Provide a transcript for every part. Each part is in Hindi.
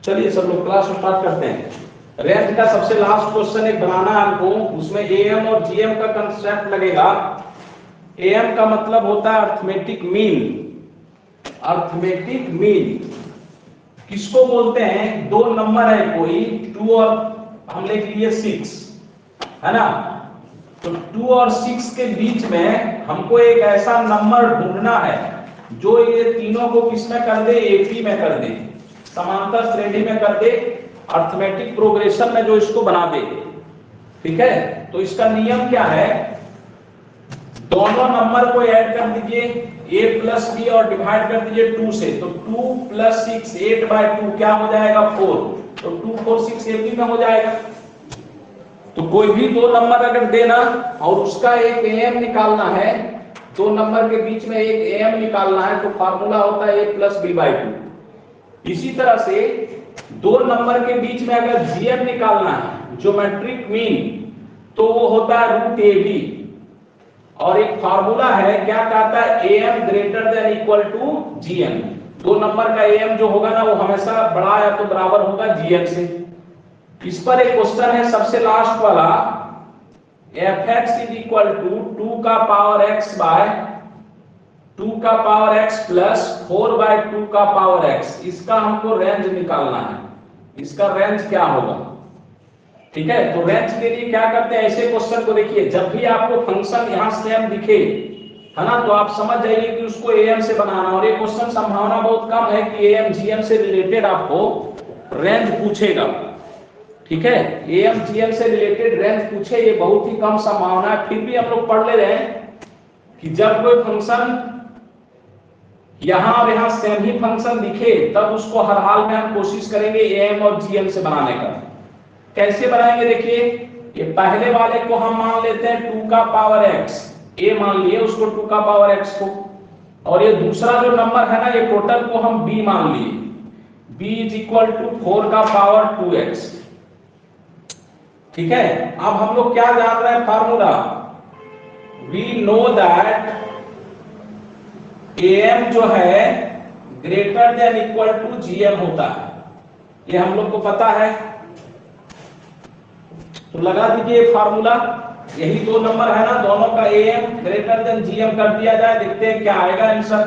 चलिए सब लोग क्लास स्टार्ट करते हैं। रेंज का सबसे लास्ट क्वेश्चन एक बनाना है हमको, उसमें एएम और जीएम का कंसेप्ट लगेगा। एएम का मतलब होता है अर्थमेटिक मीन। अर्थमेटिक मीन किसको बोलते हैं? दो नंबर है कोई 2 और हम लिख लिए 6 है ना, तो 2 और 6 के बीच में हमको एक ऐसा नंबर ढूंढना है जो ये तीनों को किस में कर दे? एपी में कर दे, समांतर श्रेणी में कर दे, अर्थमेटिक प्रोग्रेशन में जो इसको बना दे। ठीक है, तो इसका नियम क्या है? दोनों नंबर को ऐड कर दीजिए a प्लस बी और डिवाइड कर दीजिए 2 से, तो 2 प्लस 6 8/2 क्या हो जाएगा? 4। तो 2 4 6 AP में हो जाएगा। तो कोई भी दो नंबर अगर देना और उसका एक एम निकालना है, दो नंबर के बीच में एक एम निकालना है, तो फार्मूला होता है a प्लस b/2। इसी तरह से दो नंबर के बीच में अगर जीएम निकालना है, ज्योमेट्रिक मीन, तो वो होता है √AB। और एक फार्मूला है, क्या कहता है? am greater than equal to gm। दो नंबर का am जो होगा ना, वो हमेशा बड़ा या तो बराबर होगा gm से। इस पर एक क्वेश्चन है सबसे लास्ट वाला, fx इज इक्वल टू 2 का पावर x बाय 2 का पावर x प्लस 4/2 का पावर x। इसका हमको रेंज निकालना है, इसका रेंज क्या होगा? ठीक है, तो रेंज के लिए क्या करते हैं? ऐसे क्वेश्चन को देखिए, जब भी आपको फंक्शन यहां सेम दिखे है ना, तो आप समझ जाइए कि उसको एम से बनाना। और ये क्वेश्चन संभावना बहुत कम है कि एम जीएम से रिलेटेड आपको रेंज पूछेगा। ठीक है, एम जीएम से रिलेटेड रेंज पूछे, ये बहुत ही कम संभावना है। फिर भी हम लोग पढ़ ले रहे हैं कि जब कोई फंक्शन यहां और यहां सेम ही फंक्शन दिखे, तब उसको हर हाल में हम कोशिश करेंगे एम और जीएम से बनाने का। कैसे बनाएंगे? देखिए, ये पहले वाले को हम मान लेते हैं 2 का पावर x, a मान लिए उसको 2 का पावर x को, और ये दूसरा जो नंबर है ना, ये टोटल को हम b मान लिए, b इज इक्वल टू 4 का पावर 2x। ठीक है, अब हम लोग क्या जान रहे हैं? Formula, we know that am जो है greater than equal to gm होता है, ये हम लोग को पता है। तो लगा दीजिए फार्मूला, यही दो नंबर है ना, दोनों का am ग्रेटर देन gm कर दिया जाए, देखते हैं क्या आएगा आंसर।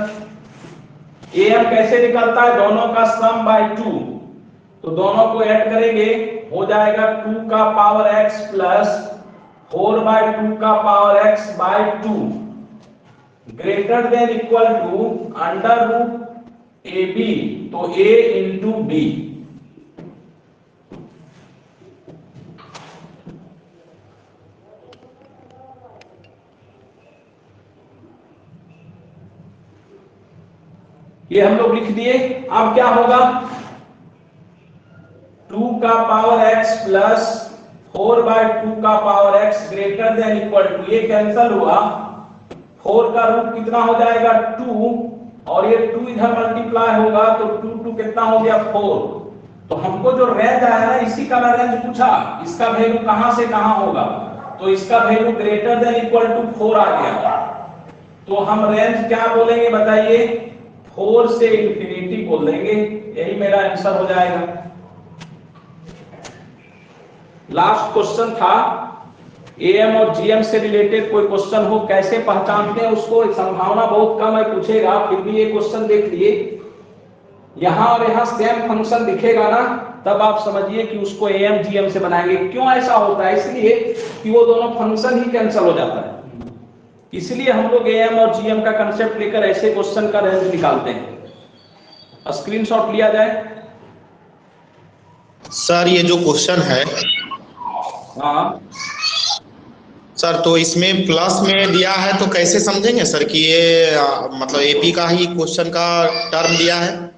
am कैसे निकलता है? दोनों का सम बाय 2, तो दोनों को ऐड करेंगे, हो जाएगा 2 का पावर x प्लस 4/2 का power x by 2 greater than equal to √AB, तो a इंटू b। ये हम लोग लिख दिए। अब क्या होगा? 2 का पावर x प्लस 4/2 का power x greater than equal to, ये कैंसल हुआ, 4 का रूट कितना हो जाएगा? 2, और ये 2 इधर मल्टीप्लाई होगा, तो 2 कितना हो गया? 4। तो हमको जो रेंज आया ना, इसी का मैं रेंज पूछा, इसका वैल्यू कहां से कहां होगा, तो इसका value greater than equal to 4 आ गया। तो हम रेंज क्या बोलेंगे बताइए? 4 से इंफिनिटी बोल देंगे, यही मेरा आंसर हो जाएगा। लास्ट क्वेश्चन था, एएम और जीएम से रिलेटेड कोई क्वेश्चन हो, कैसे पहचानते हैं उसको? संभावना बहुत कम है पूछेगा, फिर भी ये क्वेश्चन देख लिए, यहां और यहां सेम फंक्शन दिखेगा ना, तब आप समझिए कि उसको एएम जीएम से बनाएंगे। क्यों ऐसा होता है? इसलिए कि वो दोनों फंक्शन ही कैंसिल हो जाता है, इसलिए हम लोग एएम और जीएम का कंसेप्ट लेकर ऐसे क्वेश्चन का रेंज निकालते हैं। स्क्रीनशॉट लिया जाए। सर ये जो क्वेश्चन है, हाँ सर तो इसमें प्लस में दिया है, तो कैसे समझेंगे सर कि ये मतलब एपी का ही क्वेश्चन का टर्म दिया है?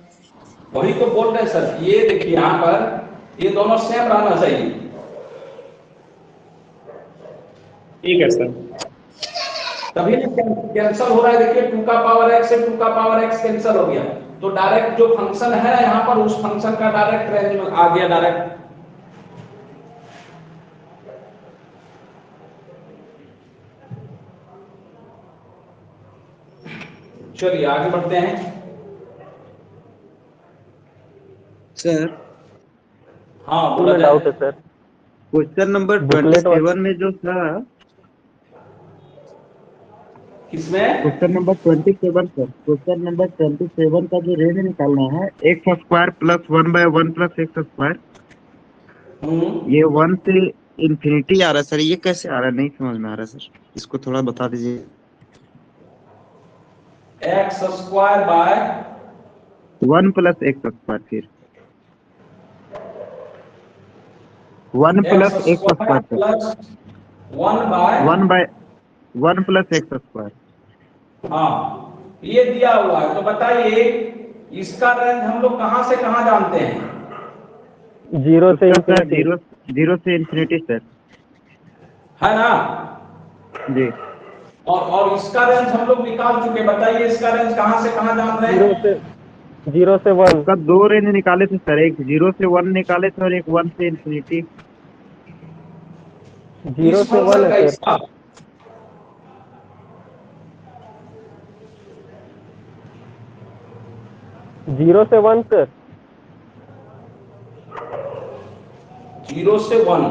वही तो बोल रहे हैं सर, ये देखिए यहाँ पर ये दोनों सेम रहना चाहिए। ठीक है सर। तभी कैंसिल हो रहा है। देखिए 2 का पावर x से 2 का पावर x कैंसिल हो गया, तो डायरेक्ट जो फंक्शन है यहाँ पर, उस फंक्शन का डायरेक्ट रेंज में आ गया डायरेक्ट। चलिए आगे बढ़ते हैं। सर हाँ बोला में जाए। डाउट है सर। क्वेश्चन नंबर बुकलेट 27 में जो था, किसमें? Question number 27 sir, question number 27 का जो रेंज निकालना है, x square plus 1/1 plus x square, ये 1 से इंफिनिटी आ रहा है सर, ये कैसे आ रहा है, नहीं समझ में आ रहा है सर, इसको थोड़ा बता दीजिए। X square by 1 plus x square, फिर 1 x plus x square square sir, plus 1/। 1 plus x square. हाँ ये दिया हुआ है, तो बताइए इसका रेंज हम लोग कहां से कहां जानते हैं? 0 से उसका सर इंफिनिटी। 0 से इंफिनिटी सर। है ना? जी, और इसका रेंज हम लोग निकाल चुके, बताइए इसका रेंज कहां से कहां जान रहे हैं? 0 से 1। उसका दो रेंज निकाले थे सर, एक 0 से 1 निकाले थे और एक 1 से इंफिनिटी। 0 इस से 1 फंक्शन है का सर। इसका 0 से 1 सर। 0 से 1,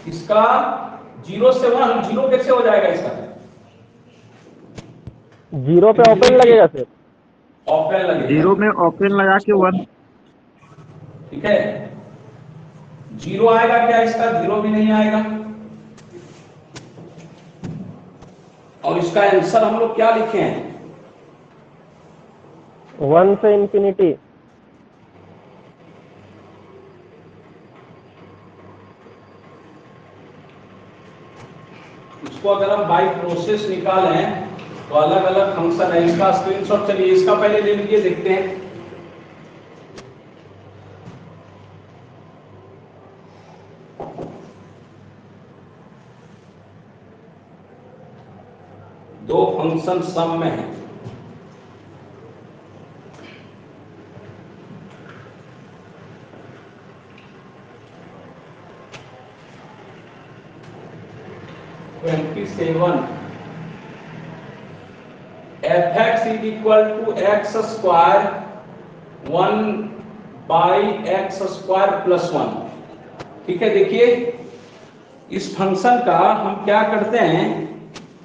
इसका 0 से 1, 0 कैसे हो जाएगा इसका? 0 पे ओपन लगेगा सर। ओपन लगेगा, 0 में ओपन लगा के 1। ठीक है। 0 आएगा क्या इसका? 0 भी नहीं आएगा। और इसका आंसर हम लोग क्या लिखे हैं? 1 से इंफिनिटी। इसको अगर हम बाई प्रोसेस निकालें तो अलग अलग फंक्शन है। इसका स्क्रीनशॉट चलिए, इसका पहले ले लीजिए, देखते हैं। दो फंक्शन सम में है। F X is equal to X square 1/x² plus 1। ठीक है, देखिए इस फंक्शन का हम क्या करते हैं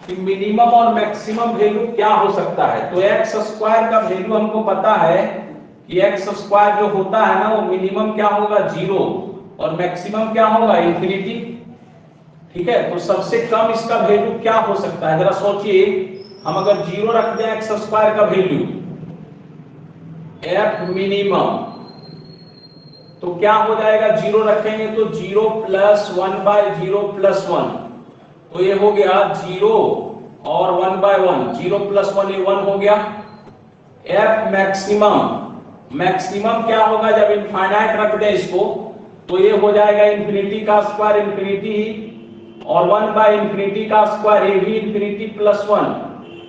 कि मिनिमम और मैक्सिमम वैल्यू क्या हो सकता है। तो एक्स स्क्वायर का वैल्यू हमको पता है कि एक्स स्क्वायर जो होता है ना, वो मिनिमम क्या होगा 0 और मैक्सिमम क्या होगा इंफिनिटी। ठीक है, तो सबसे कम इसका वैल्यू क्या हो सकता है, जरा सोचिए। हम अगर 0 रख दें एक्स स्क्वायर का वैल्यू एफ मिनिमम, तो क्या हो जाएगा? 0 रखेंगे तो 0 प्लस 1/0 प्लस 1, तो ये हो गया 0 और 1/1, 0 प्लस 1 ये 1 हो गया। एफ मैक्सिमम, मैक्सिमम क्या होगा जब इनफाइनाइट रख दें इसको, तो ये हो जाएगा इंफिनिटी का स्क्वायर इंफिनिटी, और 1/इंफिनिटी का स्क्वायर ये भी इंफिनिटी प्लस 1,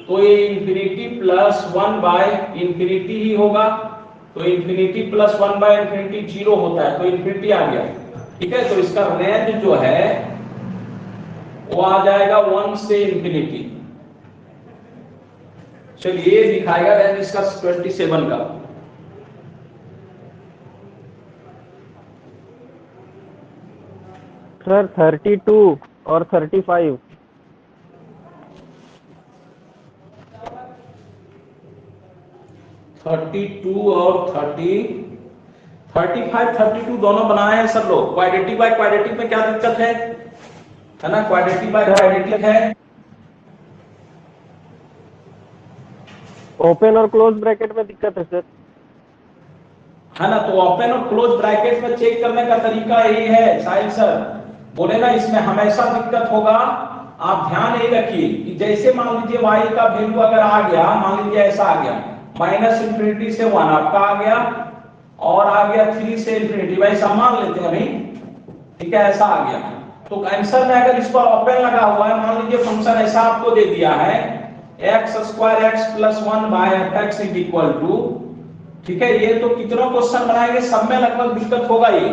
तो ये इंफिनिटी प्लस 1/इंफिनिटी ही होगा। तो इंफिनिटी प्लस 1/इंफिनिटी 0 होता है, तो इंफिनिटी आ गया। ठीक है, तो इसका रेंज जो है वो आ जाएगा 1 से इंफिनिटी। चलिए ये दिखाएगा रेंज इसका 27 का। सर 32 और 35। 32 और 35 32 दोनों बनाए हैं सर लोग। क्वाड्रेटिक बाय क्वाड्रेटिक में क्या दिक्कत है ना? क्वाड्रेटिक बाय क्वाड्रेटिक है, ओपन और क्लोज ब्रैकेट में दिक्कत है सर। है ना? तो ओपन और क्लोज ब्रैकेट में चेक करने का तरीका यही है साहिल सर। बोले ना इसमें हमेशा दिक्कत होगा। आप ध्यान यही रखिए कि जैसे मान लीजिए y का वैल्यू अगर आ गया, मान लीजिए ऐसा आ गया, -इंफिनिटी से 1 आपका आ गया, और आ गया 3 से इंफिनिटी, वैसा मान लेते हैं भाई। ठीक है, ऐसा आ गया। तो आंसर में अगर इस पर ओपन लगा हुआ है, मान लीजिए फंक्शन ऐसा आपको दे दिया है x² x plus 1/fx is equal to, ठीक है, ये तो कितना क्वेश्चन बनाएंगे, सब में लगभग दिक्कत होगा ये।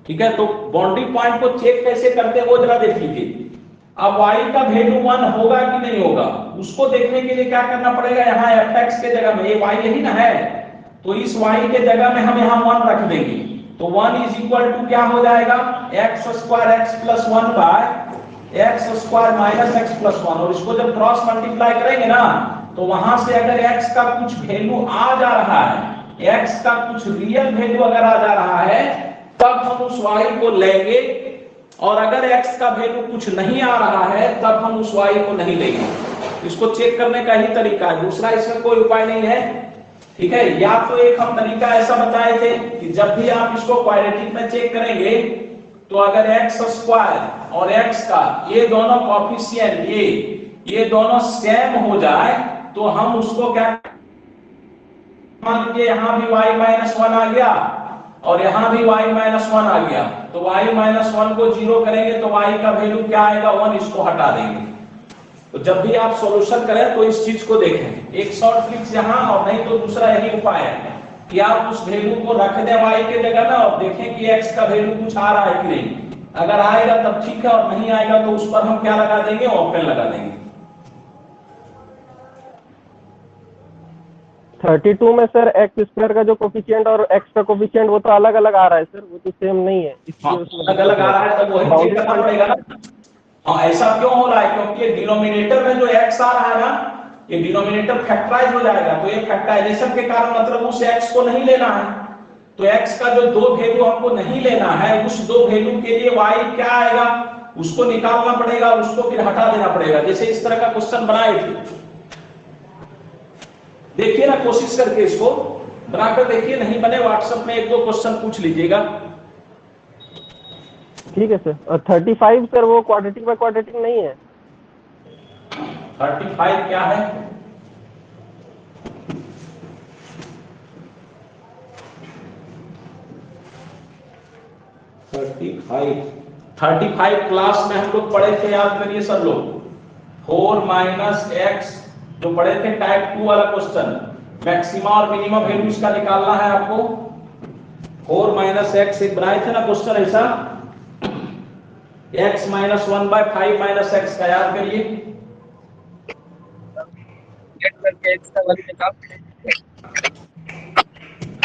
ठीक है, तो बाउंड्री पॉइंट को चेक कैसे करते हैं वो जरा देख लीजिए। अब y का वैल्यू 1 होगा कि नहीं होगा, उसको देखने के लिए क्या करना पड़ेगा, यहाँ fx के जगह में ये y यही ना है, तो इस y के जगह में हम यहाँ 1 रख देंगे, तो 1 इज इक्वल टू क्या हो जाएगा, X square X plus 1 by X square minus X plus 1। और इसको जब क्रॉस मल्टीप्लाई करेंगे ना, तो वहां से अगर x का कुछ वैल्यू आ जा रहा है, x का कुछ रियल वैल्यू अगर आ जा रहा है, तब हम उस y को लेंगे, और अगर x का वैल्यू कुछ नहीं आ रहा है तब हम उस y को नहीं लेंगे। इसको चेक करने का ही तरीका है, दूसरा इसमें कोई उपाय नहीं है। ठीक है, या तो एक हम तरीका ऐसा बताए थे कि जब भी आप इसको क्वाड्रेटिक में चेक करेंगे, तो अगर एक्स स्क्वायर और एक्स का ये दोनों कोएफिशिएंट ये दोनों सेम हो जाए, तो हम उसको क्या, मान लीजिए यहां भी y माइनस 1 आ गया और यहां भी y माइनस 1 आ गया, तो y माइनस 1 को 0 करेंगे तो y का वैल्यू क्या आएगा, 1, इसको हटा देंगे। तो जब भी आप सॉल्यूशन करें तो इस चीज को देखें, एक शॉर्ट ट्रिक्स यहां, और नहीं तो दूसरा यही उपाय है कि आप उस वैल्यू को रख दें y के जगह में और देखें कि x का वैल्यू कुछ आ रहा है कि नहीं। अगर आएगा तब ठीक है, और नहीं आएगा तो उस पर हम क्या लगा देंगे, ओपन लगा देंगे। 32 में सर एक्स स्क्वायर का जो कोफिशिएंट और एक्स का कोफिशिएंट वो तो अलग अलग आ रहा है सर, वो तो सेम नहीं है, इसलिए उसमें अलग अलग आ रहा है, तब वही चेक करना पड़ेगा ना। हाँ, ऐसा क्यों हो रहा है, क्योंकि ये डिनोमिनेटर में जो x आ रहा है ना, ये डिनोमिनेटर फैक्टराइज हो जाएगा, तो ये फैक्टराइजेशन के कारण मतलब उस x को नहीं लेना है। तो x का जो दो वैल्यू हमको नहीं लेना है, उस दो वैल्यू के लिए y क्या आएगा, उसको निकालना पड़ेगा, उसको फिर हटा देना पड़ेगा। जैसे इस तरह का क्वेश्चन बनाए थे, देखिए ना, कोशिश करके इसको बनाकर देखिए, नहीं बने व्हाट्सएप में 1-2 क्वेश्चन पूछ लीजिएगा। ठीक है सर। और 35 सर वो क्वाड्रेटिक बाय क्वाड्रेटिक नहीं है। 35 क्या है, थर्टी फाइव क्लास में हम लोग पढ़े थे, याद करिए सब लोग, 4 माइनस एक्स जो पढ़े थे, टाइप 2 वाला क्वेश्चन, मैक्सिमा और मिनिमा वैल्यू इसका निकालना है आपको। 4 माइनस एक्स एक बनाए थे ना क्वेश्चन ऐसा, x minus 1 by 5 minus X का, याद करिए।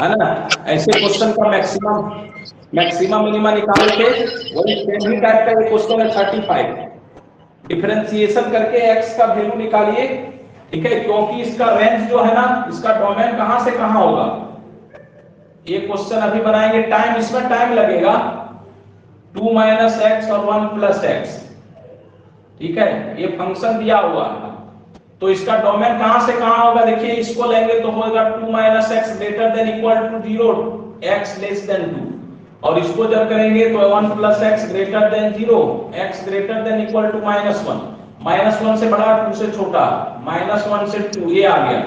है ना, ऐसे क्वेश्चन का मैक्सिमम मिनिमा निकाल के वही सेम ही टाइप का क्वेश्चन है 35। डिफरेंशिएशन करके x का वैल्यू निकालिए। ठीक है, क्योंकि इसका रेंज जो है ना, इसका डोमेन कहां से कहां होगा, ये क्वेश्चन अभी बनाएंगे, टाइम इसमें टाइम लगेगा, 2 माइनस एक्स और 1 प्लस एक्स। ठीक है, ये फंक्शन दिया हुआ है, तो इसका डोमेन कहां से कहां होगा, देखिए इसको लेंगे तो होगा 2 minus X greater than equal to 0, X less than 2, और इसको जब करेंगे तो 1 plus X greater than 0, X greater than equal to -1, -1 से बड़ा 2 से छोटा, -1 से 2, ये आ गया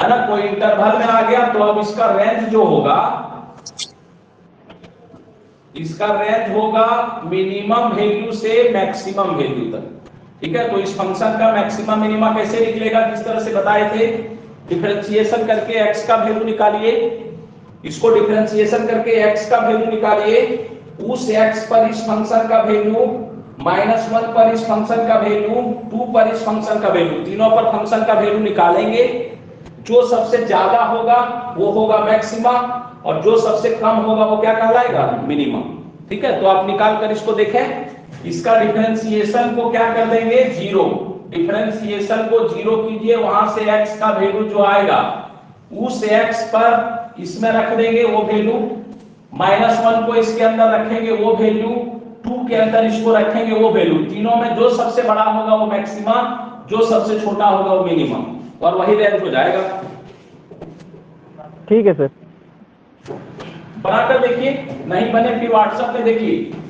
है ना, कोई इंटरवल में आ गया। तो अब इसका रेंज जो होगा, इसका रेंज होगा मिनिमम वैल्यू से मैक्सिमम वैल्यू तक। ठीक है, तो इस फंक्शन का मैक्सिमम मिनिमा कैसे निकलेगा, जिस तरह से बताए थे, डिफरेंशिएशन करके x का वैल्यू निकालिए, इसको डिफरेंशिएशन करके x का वैल्यू निकालिए, उस x पर इस फंक्शन का वैल्यू, -1 पर इस फंक्शन का वैल्यू, 2 पर इस फंक्शन का वैल्यू, तीनों पर फंक्शन का वैल्यू निकालेंगे। जो सबसे ज्यादा होगा वो होगा मैक्सिमा, और जो सबसे कम होगा वो क्या कहलाएगा, मिनिमम। ठीक है, तो आप निकाल कर इसको देखें, इसका डिफरेंशिएशन को क्या कर देंगे, 0, डिफरेंशिएशन को 0 कीजिए, वहां से x का वैल्यू जो आएगा उस x पर इसमें रख देंगे वो वैल्यू, -1 को इसके अंदर रखेंगे वो वैल्यू, 2 के अंदर इसको रखेंगे वो वैल्यू, तीनों में जो सबसे बड़ा होगा वो मैक्सिमा, जो सबसे छोटा होगा वो मिनिमम, और वही रेंज हो जाएगा। ठीक है सर, बनाकर देखिए, नहीं बने फिर व्हाट्सएप में देखिए।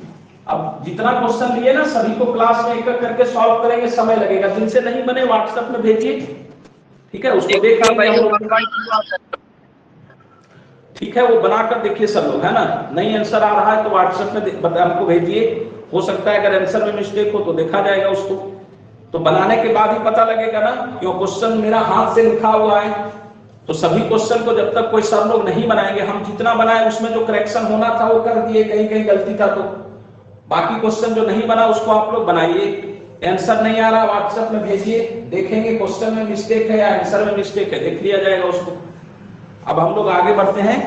अब जितना क्वेश्चन लिए ना, सभी को क्लास में एक एक करके सॉल्व करेंगे, समय लगेगा, जिनसे नहीं बने व्हाट्सएप में भेजिए। ठीक है, उसको देख ठीक है, वो बनाकर देखिए सब लोग, है ना। नहीं आंसर आ रहा है तो व्हाट्सएप में हमको भेजिए, हो सकता है अगर आंसर में मिस्टेक हो तो देखा जाएगा उसको, तो बनाने के बाद ही पता लगेगा ना, क्यों क्वेश्चन मेरा हाथ से लिखा हुआ है, तो सभी क्वेश्चन को जब तक कोई सर लोग नहीं बनाएंगे, हम जितना बनाए उसमें जो करेक्शन होना था वो कर दिए, कहीं कहीं गलती था तो, बाकी क्वेश्चन जो नहीं बना उसको आप लोग बनाइए। आंसर नहीं आ रहा व्हाट्सएप में भेजिए, देखेंगे क्वेश्चन में मिस्टेक है या आंसर में मिस्टेक है, देख लिया जाएगा उसको। अब हम लोग आगे बढ़ते हैं।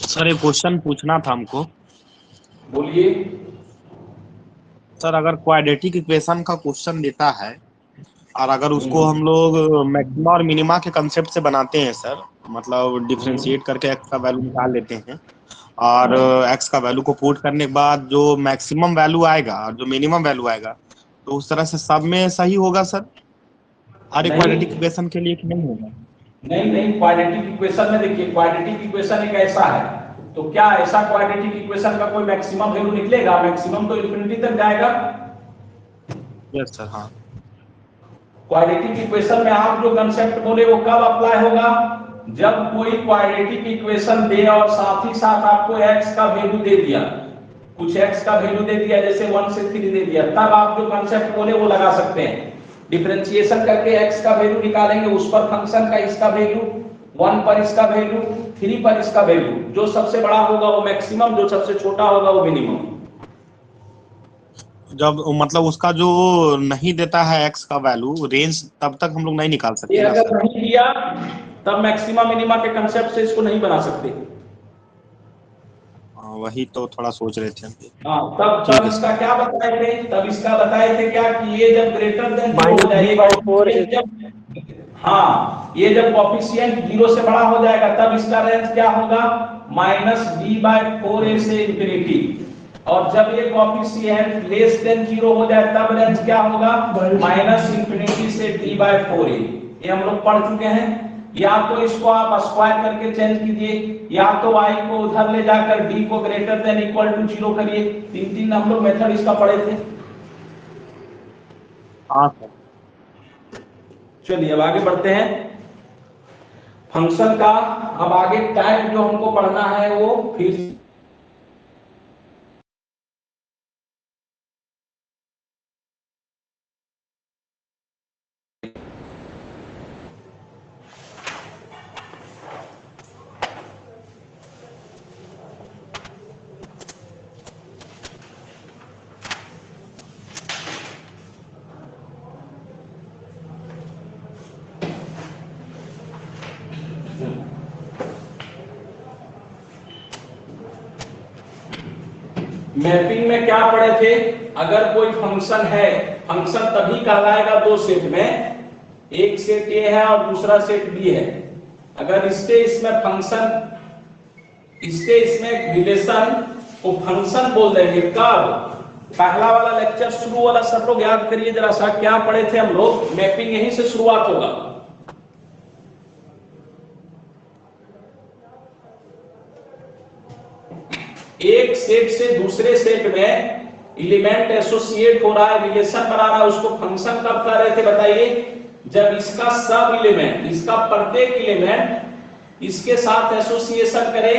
सर एक क्वेश्चन पूछना था हमको। बोलिए। सर अगर क्वाड्रेटिक इक्वेशन का क्वेश्चन देता है और अगर उसको हम लोग मैक्सिमा और मिनिमा के कंसेप्ट से बनाते हैं सर, मतलब डिफरेंशिएट करके एक्स का वैल्यू निकाल लेते हैं और एक्स का वैल्यू को पुट करने के बाद जो मैक्सिमम वैल्यू आएगा और जो मिनिमम वैल्यू आएगा, तो उस तरह से सब में सही होगा सर हर एक नहीं क्वाड्रेटिक इक्वेशन के लिए कि नहीं होगा? नहीं नहीं, क्वाड्रेटिक इक्वेशन में देखिए, क्वाड्रेटिक इक्वेशन एक ऐसा है, तो क्या ऐसा क्वाड्रेटिक इक्वेशन का कोई मैक्सिमम वैल्यू निकलेगा? मैक्सिमम तो इन्फिनिटी तक जाएगा। Yes sir. हाँ क्वाड्रेटिक इक्वेशन में आप जो कंसेप्ट बोले वो कब अप्लाई होगा? जब कोई क्वाड्रेटिक इक्वेशन दे और साथ ही साथ आपको x का वैल्यू दे दिया, कुछ x का वैल्यू दे दिया, जैसे 1 से 3 दे दिया, तब आप जो कंसेप्ट बोले वो लगा सकते हैं। डिफरेंशिएशन करके x का वैल्यू निकालेंगे, उस पर फंक्शन का इसका वैल्यू, 1 पर इसका वैल्यू, 3 पर इसका वैल्यू, जो सबसे बड़ा होगा वो मैक्सिमम, जो सबसे छोटा होगा वो मिनिमम। जब मतलब उसका जो नहीं देता है एक्स का वैल्यू रेंज, तब तक हम लोग नहीं निकाल ये सकते ना अगर सर? नहीं दिया तब मैक्सिमा मिनिमा के कंसेप्ट से इसको नहीं बना सकते। वही तो थोड़ा सोच रहे थे। हाँ, तब ठीक है इसका सर। क्या बताए थे? तब इसका बताए थे क्या कि ये जब ग्रेटर देन 0 हो जाएगा, -b/4 ये जब, हाँ, ये जब कोफिशिएंट 0 से बड़ा हो जाएगा तब इसका रेंज क्या होगा? -b/4a से इंफिनिटी। और जब ये कोफिशिएंट लेस देन 0 हो जाए तब रेंज क्या होगा? -इंफिनिटी से d/4a। ये हम लोग पढ़ चुके हैं। या तो इसको आप स्क्वायर करके चेंज कीजिए, या तो y को उधर ले जाकर d को ग्रेटर देन इक्वल टू 0 करिए। तीन हम लोग मेथड इसका पढ़े थे। हाँ सर। चलिए अब आगे बढ़ते हैं। फंक्शन का अब आगे टाइप जो हमको पढ़ना है वो फिर मैपिंग में क्या पढ़े थे? अगर कोई फंक्शन है, फंक्शन तभी कहलाएगा दो सेट में, एक सेट ए है और दूसरा सेट बी है। अगर इससे इसमें फंक्शन, इससे इसमें रिलेशन को फंक्शन बोल देंगे कब? पहला वाला लेक्चर शुरू वाला सब लोग याद करिए जरा सा, क्या पढ़े थे हम लोग? मैपिंग यहीं से शुरुआत होगा। एक सेट से दूसरे सेट में एलिमेंट एसोसिएट हो रहा है, रिलेशन बना रहा है, उसको फंक्शन कब कह रहे थे बताइए? जब इसका सब एलिमेंट, इसका प्रत्येक एलिमेंट इसके साथ एसोसिएशन करे,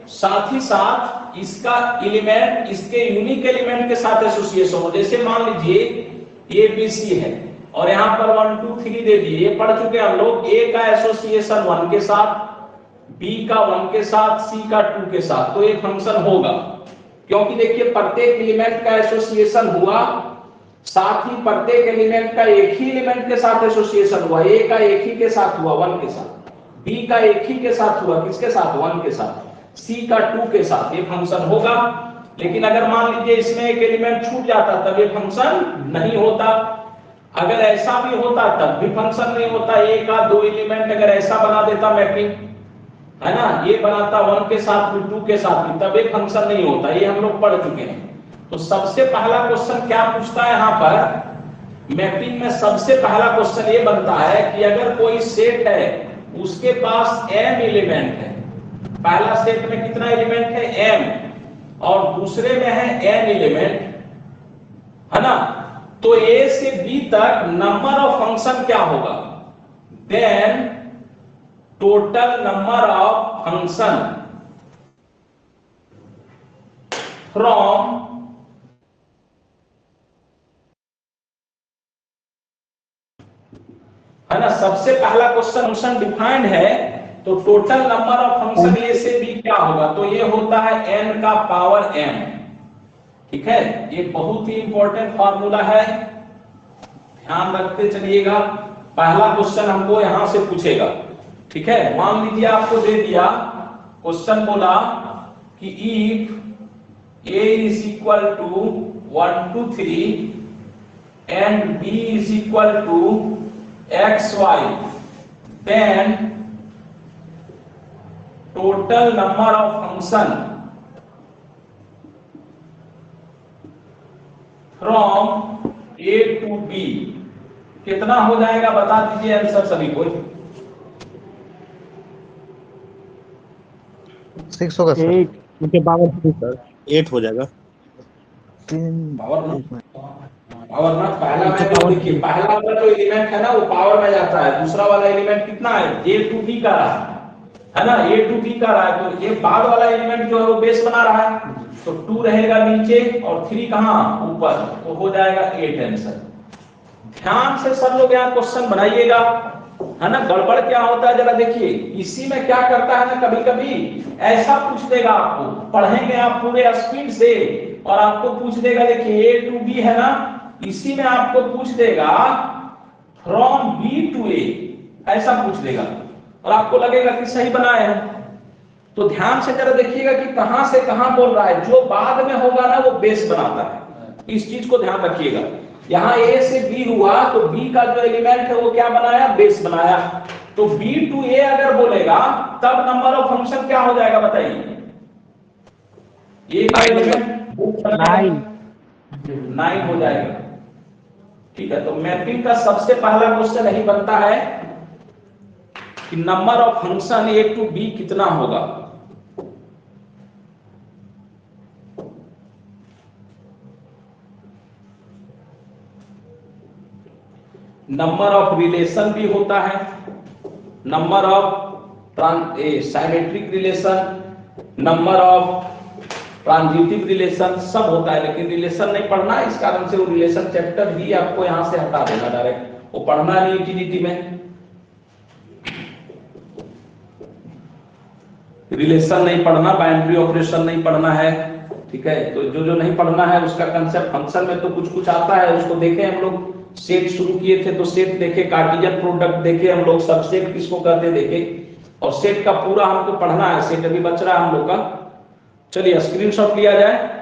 साथ ही साथ इसका एलिमेंट इसके यूनिक एलिमेंट के साथ एसोसिएशन हो। जैसे मान लीजिए ए बी सी है और यहाँ पर 1 2 3 दे दिए, ये पढ़ चुके हम लोग। ए का एसोसिएशन 1 के साथ, बी का 1 के साथ, सी का 2 के साथ, तो ये फंक्शन होगा। क्योंकि देखिए प्रत्येक एलिमेंट का एसोसिएशन हुआ, साथ ही प्रत्येक एलिमेंट का एक ही एलिमेंट के साथ एसोसिएशन हुआ। ए का एक ही के साथ हुआ 1 के साथ, बी का एक ही के साथ हुआ, किसके साथ? 1 के साथ, सी का 2 के साथ, ये फंक्शन होगा। लेकिन अगर मान लीजिए इसमें एक एलिमेंट छूट जाता तब ये फंक्शन नहीं होता। अगर ऐसा भी होता तब भी फंक्शन नहीं होता। ए का 2 एलिमेंट अगर ऐसा बना देता मैपिंग, है ना, ये बनाता 1 के साथ भी 2 के साथ भी, तब ये फंक्शन नहीं होता। ये हम लोग पढ़ चुके हैं। तो सबसे पहला क्वेश्चन क्या पूछता है यहाँ पर? मैपिंग में सबसे पहला क्वेश्चन ये बनता है कि अगर कोई सेट है उसके पास m एलिमेंट है, पहला सेट में कितना एलिमेंट है? m, और दूसरे में है n एलिमेंट, है ना, तो a से b तक नंबर ऑफ फंक्शन क्या होगा? Then total number of function from है ना, सबसे पहला क्वेश्चन फंक्शन डिफाइंड है, तो total number of function A से बी क्या होगा? तो ये होता है n का पावर m। ठीक है, ये बहुत ही इंपॉर्टेंट फार्मूला है, ध्यान रखते चलिएगा। पहला क्वेश्चन हमको यहां से पूछेगा, ठीक है। मान लीजिए आपको दे दिया क्वेश्चन, बोला कि if a is equal to 1 to 3 and b is equal to xy, then total number of function from a to b कितना हो जाएगा, बता दीजिए आंसर सभी को। 6 होगा सर। 8 उनके पावर 3 सर 8 हो जाएगा। पावर ना पहला में जो देखिए, पहला वाला जो एलिमेंट है ना वो पावर में जाता है, दूसरा वाला एलिमेंट कितना है, a to b का रहा है ना, a to b का रहा है, तो ये बाद वाला एलिमेंट जो है वो बेस बना रहा है, तो 2 रहेगा नीचे और 3 कहां ऊपर, तो हो जाएगा 8 आंसर। ध्यान से सब लोग यहाँ क्वेश्चन बनाइएगा, है ना। गड़बड़ क्या होता है जरा देखिए, इसी में क्या करता है ना, कभी कभी ऐसा पूछ देगा आपको, पढ़ेंगे आप पूरे स्पीड से और आपको पूछ देगा, देखिए a to b है ना, इसी में आपको पूछ देगा फ्रॉम b to a, ऐसा पूछ देगा और आपको लगेगा कि सही बनाए हैं। तो ध्यान से जरा देखिएगा कि कहां से कहां बोल रहा है, जो बाद में होगा ना वो बेस बनाता है, इस चीज को ध्यान रखिएगा। यहाँ a से b हुआ तो b का जो एलिमेंट है वो क्या बनाया, बेस बनाया, तो b to a अगर बोलेगा तब नंबर ऑफ फंक्शन क्या हो जाएगा बताइए, a का एलिमेंट 9 हो जाएगा, ठीक है। तो मैपिंग का सबसे पहला क्वेश्चन यही बनता है कि number of function a to b कितना होगा। नंबर ऑफ रिलेशन भी होता है, number of symmetric relation, number of transitive relation, सब होता है, लेकिन रिलेशन नहीं पढ़ना है, इस कारण से वो रिलेशन चैप्टर भी आपको यहां से हटा देना डायरेक्ट, वो पढ़ना नहीं यूटिलिटी में, रिलेशन नहीं पढ़ना, बाइनरी ऑपरेशन नहीं पढ़ना है, ठीक है। तो जो जो नहीं पढ़ना है उसका कंसेप्ट, फंक्शन में तो कुछ कुछ आता है, उसको देखे हम लोग, सेट शुरू किए थे तो सेट देखे, कार्टेशियन प्रोडक्ट देखे हम लोग, सबसेट किसको कहते देखे, और सेट का पूरा हमको पढ़ना है, सेट अभी बच रहा है हम लोग का। चलिए स्क्रीनशॉट लिया जाए।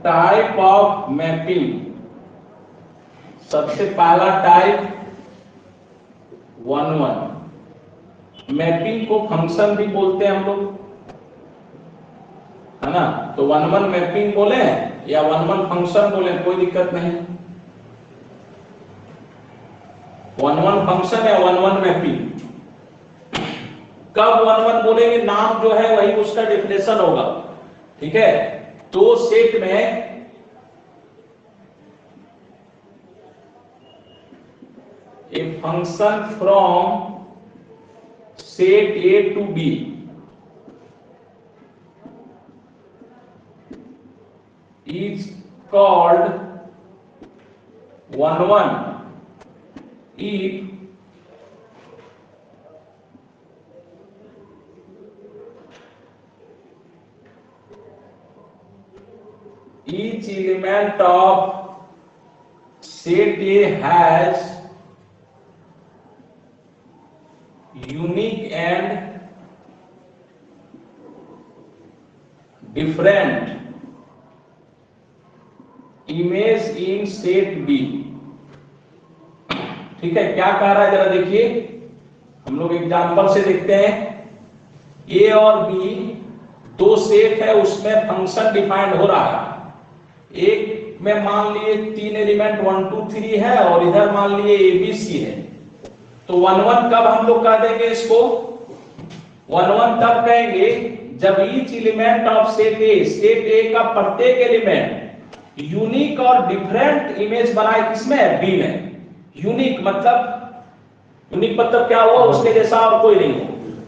टाइप ऑफ मैपिंग, सबसे पहला टाइप 1-1, मैपिंग को फंक्शन भी बोलते हैं हम लोग, है ना, तो 1-1 मैपिंग बोले या 1-1 फंक्शन बोले कोई दिक्कत नहीं, 1-1 फंक्शन या 1-1 मैपिंग। कब 1-1 बोलेंगे, नाम जो है वही उसका डेफिनेशन होगा, ठीक है। तो सेट में a function from set A to B is called 1-1 if each element of set A has unique and different image in set B। ठीक है, क्या कह रहा है जरा देखिए, हम लोग एग्जाम्पल से देखते हैं। ए और बी दो सेट है, उसमें फंक्शन डिफाइंड हो रहा है। एक में मान लिए 3 एलिमेंट 1 2 3 है और इधर मान लिए ABC है। तो 1 1 कब हम लोग कह देंगे इसको? 1 1 तब कहेंगे जब ईच एलिमेंट ऑफ सेट ए का प्रत्येक एलिमेंट यूनिक और डिफरेंट इमेज बनाए। किसमें? बी में। यूनिक मतलब क्या हुआ? उसके जैसा और कोई नहीं हो,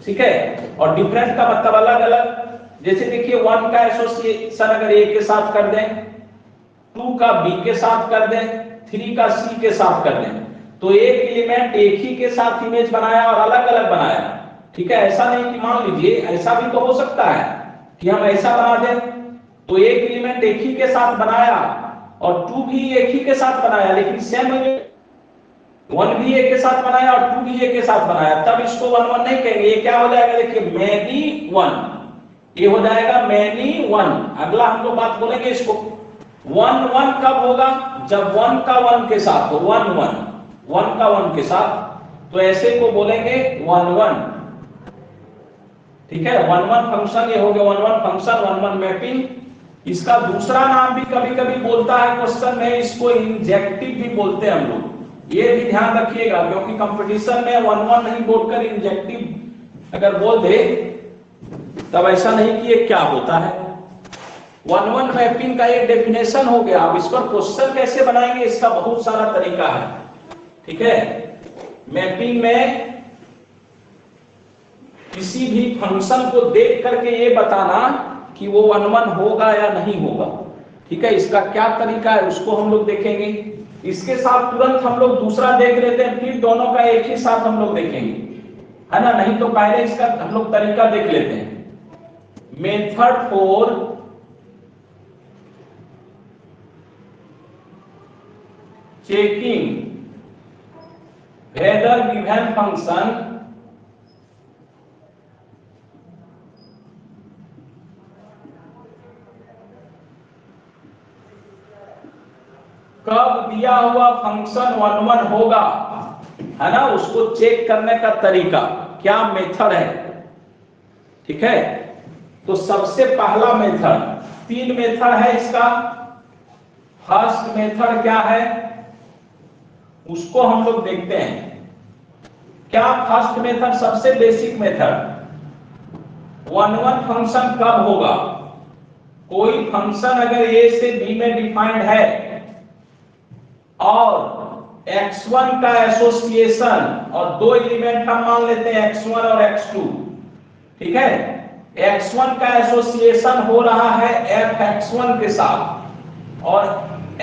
ठीक है। और डिफरेंट का मतलब अलग अलग। जैसे देखिए 1 का एसोसिएशन अगर ए के साथ कर दें, 2 का बी के साथ कर दें, 3 का सी के साथ कर दें, तो एक एलिमेंट एक ही के साथ इमेज बनाया और अलग अलग बनाया, ठीक है। ऐसा नहीं कि मान लीजिए ऐसा भी तो हो सकता है कि हम ऐसा बना दें तो एक एलिमेंट एक ही के साथ बनाया और 2 भी एक ही के साथ बनाया, लेकिन सेम 1 भी एक के साथ बनाया और 2 भी एक के साथ बनाया, तब इसको 1 1 नहीं कहेंगे। ये क्या हो जाएगा? देखिए मैनी 1, ये हो जाएगा मैनी 1। अगला हम लोग बात बोलेंगे इसको 1 1 कब होगा? जब 1 का 1 के साथ हो, 1 1 का 1 के साथ, तो ऐसे को बोलेंगे 1 1, ठीक है। 1 1 फंक्शन ये हो गया, 1 1 फंक्शन, 1 1 मैपिंग। इसका दूसरा नाम भी कभी कभी बोलता है क्वेश्चन में, इसको इंजेक्टिव भी बोलते हैं हम लोग। ये भी ध्यान रखिएगा क्योंकि कंपटीशन में 1 1 नहीं बोलकर इंजेक्टिव अगर बोल दे तब ऐसा नहीं कि ये क्या होता है। 1 1 मैपिंग का एक डेफिनेशन हो गया। अब इस पर क्वेश्चन कैसे बनाएंगे इसका बहुत सारा तरीका है, ठीक है। मैपिंग में किसी भी फंक्शन को देख करके ये बताना कि वो 1 1 होगा या नहीं होगा, ठीक है। इसका क्या तरीका है उसको हम लोग देखेंगे। इसके साथ तुरंत हम लोग दूसरा देख लेते हैं, फिर दोनों का एक ही साथ हम लोग देखेंगे, है ना। नहीं तो पहले इसका हम लोग तरीका देख लेते हैं। Method for checking weather given function कब दिया हुआ फंक्शन 1 1 होगा, है ना, उसको चेक करने का तरीका क्या मेथड है, ठीक है। तो सबसे पहला मेथड, 3 मेथड है इसका। फर्स्ट मेथड क्या है उसको हम लोग देखते हैं। क्या फर्स्ट मेथड? सबसे बेसिक मेथड 1 1 फंक्शन कब होगा? कोई फंक्शन अगर ए से बी में डिफाइंड है और x1 का एसोसिएशन और 2 एलिमेंट हम मान लेते हैं x1 और x2, ठीक है। x1 का एसोसिएशन हो रहा है fx1 के साथ और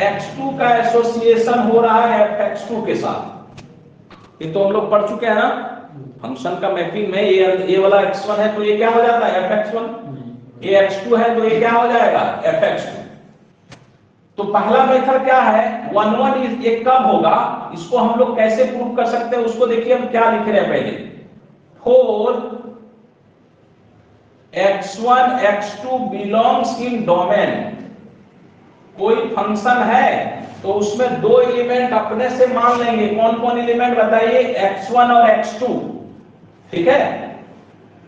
x2 का एसोसिएशन हो रहा है fx2 के साथ। ये तो हम लोग पढ़ चुके हैं ना फंक्शन का मैपिंग में। ये वाला x1 है तो ये क्या हो जाता है fx1, ये x2 है तो ये क्या हो जाएगा fx2। तो पहला मेथड क्या है? 1 1 ये कब होगा, इसको हम लोग कैसे प्रूव कर सकते हैं उसको देखिए। हम क्या लिख रहे हैं पहले, for x1 x2 belongs in domain. कोई फंक्शन है तो उसमें 2 एलिमेंट अपने से मान लेंगे। कौन कौन एलिमेंट बताइए? x1 और x2, ठीक है।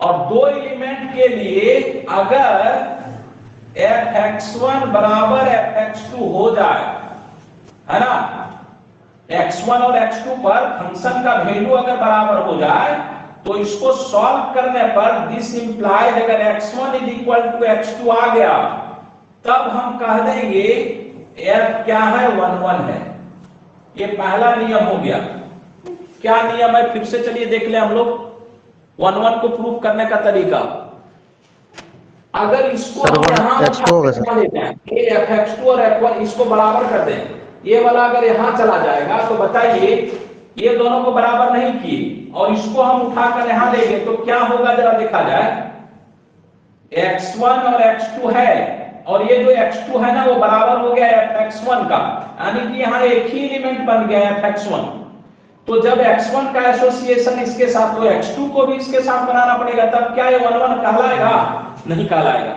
और 2 एलिमेंट के लिए अगर fx1 बराबर fx2 हो जाए, है ना, x1 और x2 पर फंक्शन का वैल्यू अगर बराबर हो जाए तो इसको सॉल्व करने पर दिस इंप्लाइज अगर x1 is equal to x2 आ गया तब हम कह देंगे f क्या है? 1 1 है। ये पहला नियम हो गया। क्या नियम है फिर से चलिए देख ले हम लोग 1 1 को प्रूव करने का तरीका। अगर इसको हम यहां लेते हैं fx2 और f1 इसको बराबर कर दें, ये वाला अगर यहां चला जाएगा तो बताइए ये दोनों को बराबर नहीं किए और इसको हम उठाकर यहां लेंगे तो क्या होगा जरा देखा जाए। x1 और x2 है और ये जो x2 है ना वो बराबर हो गया fx1 का, यानी कि यहां एक ही एलिमेंट बन गया fx1। तो जब x1 का एसोसिएशन इसके साथ तो x2 को भी इसके साथ बनाना पड़ेगा, तब क्या ये 1 1 कहलाएगा? नहीं कहलाएगा।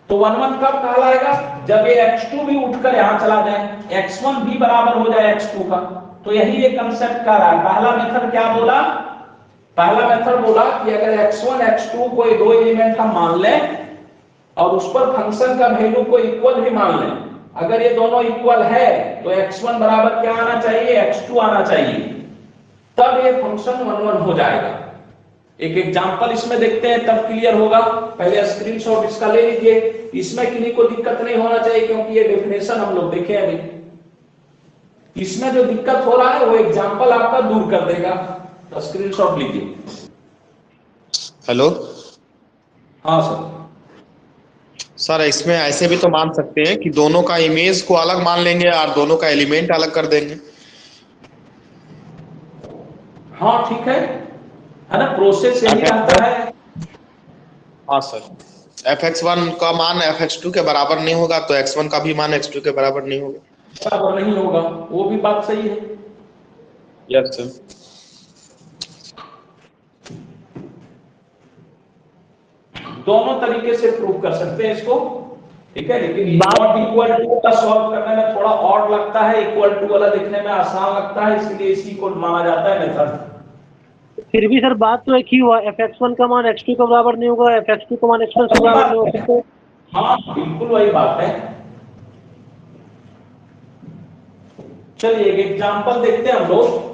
तो 1 1 कब कहलाएगा? जब ये x2 भी उठकर यहां चला जाए, x1 भी बराबर हो जाए x2 का। तो यही ये कांसेप्ट कर रहा है। पहला मेथड क्या बोला? पहला मेथड बोला कि अगर x1 x2 कोई दो एलिमेंट हम मान लें और उस पर फंक्शन का वैल्यू को इक्वल भी मान लें, अगर ये दोनों इक्वल है तो x1 बराबर क्या आना चाहिए, x2 आना चाहिए, तब ये फंक्शन 1 1 हो जाएगा। एक एग्जांपल इसमें देखते हैं तब क्लियर होगा। पहले स्क्रीनशॉट इसका ले लीजिए, इसमें किसी को दिक्कत नहीं होना चाहिए क्योंकि ये डेफिनेशन हम लोग देखे अभी। इसमें जो दिक्कत हो रहा है वो एग्जांपल आपका दूर कर देगा, तो स्क्रीनशॉट लीजिए। हेलो हाँ सर। सर, इसमें ऐसे भी तो मान सकते हैं कि दोनों का इमेज को अलग मान लेंगे और दोनों का एलिमेंट अलग कर देंगे। हाँ ठीक है ना, प्रोसेस यही रहता है। हाँ सर, fx1 का मान fx2 के बराबर नहीं होगा तो x1 का भी मान x2 के बराबर नहीं होगा। बराबर नहीं होगा, वो भी बात सही है। Yes sir. दोनों तरीके से प्रूव कर सकते हैं इसको, ठीक है। लेकिन नॉट इक्वल टू का सॉल्व करने में थोड़ा ऑड लगता है, इक्वल टू वाला दिखने में आसान लगता है, इसलिए इसी को माना जाता है मेथड। फिर भी सर बात तो एक ही हुआ, fx1 का मान x2 के बराबर नहीं होगा, fx2 का मान x1 के बराबर नहीं होगा, तो हाँ बिल्कुल वही बात है। चलिए एक एग्जांपल देखते हैं हम लोग।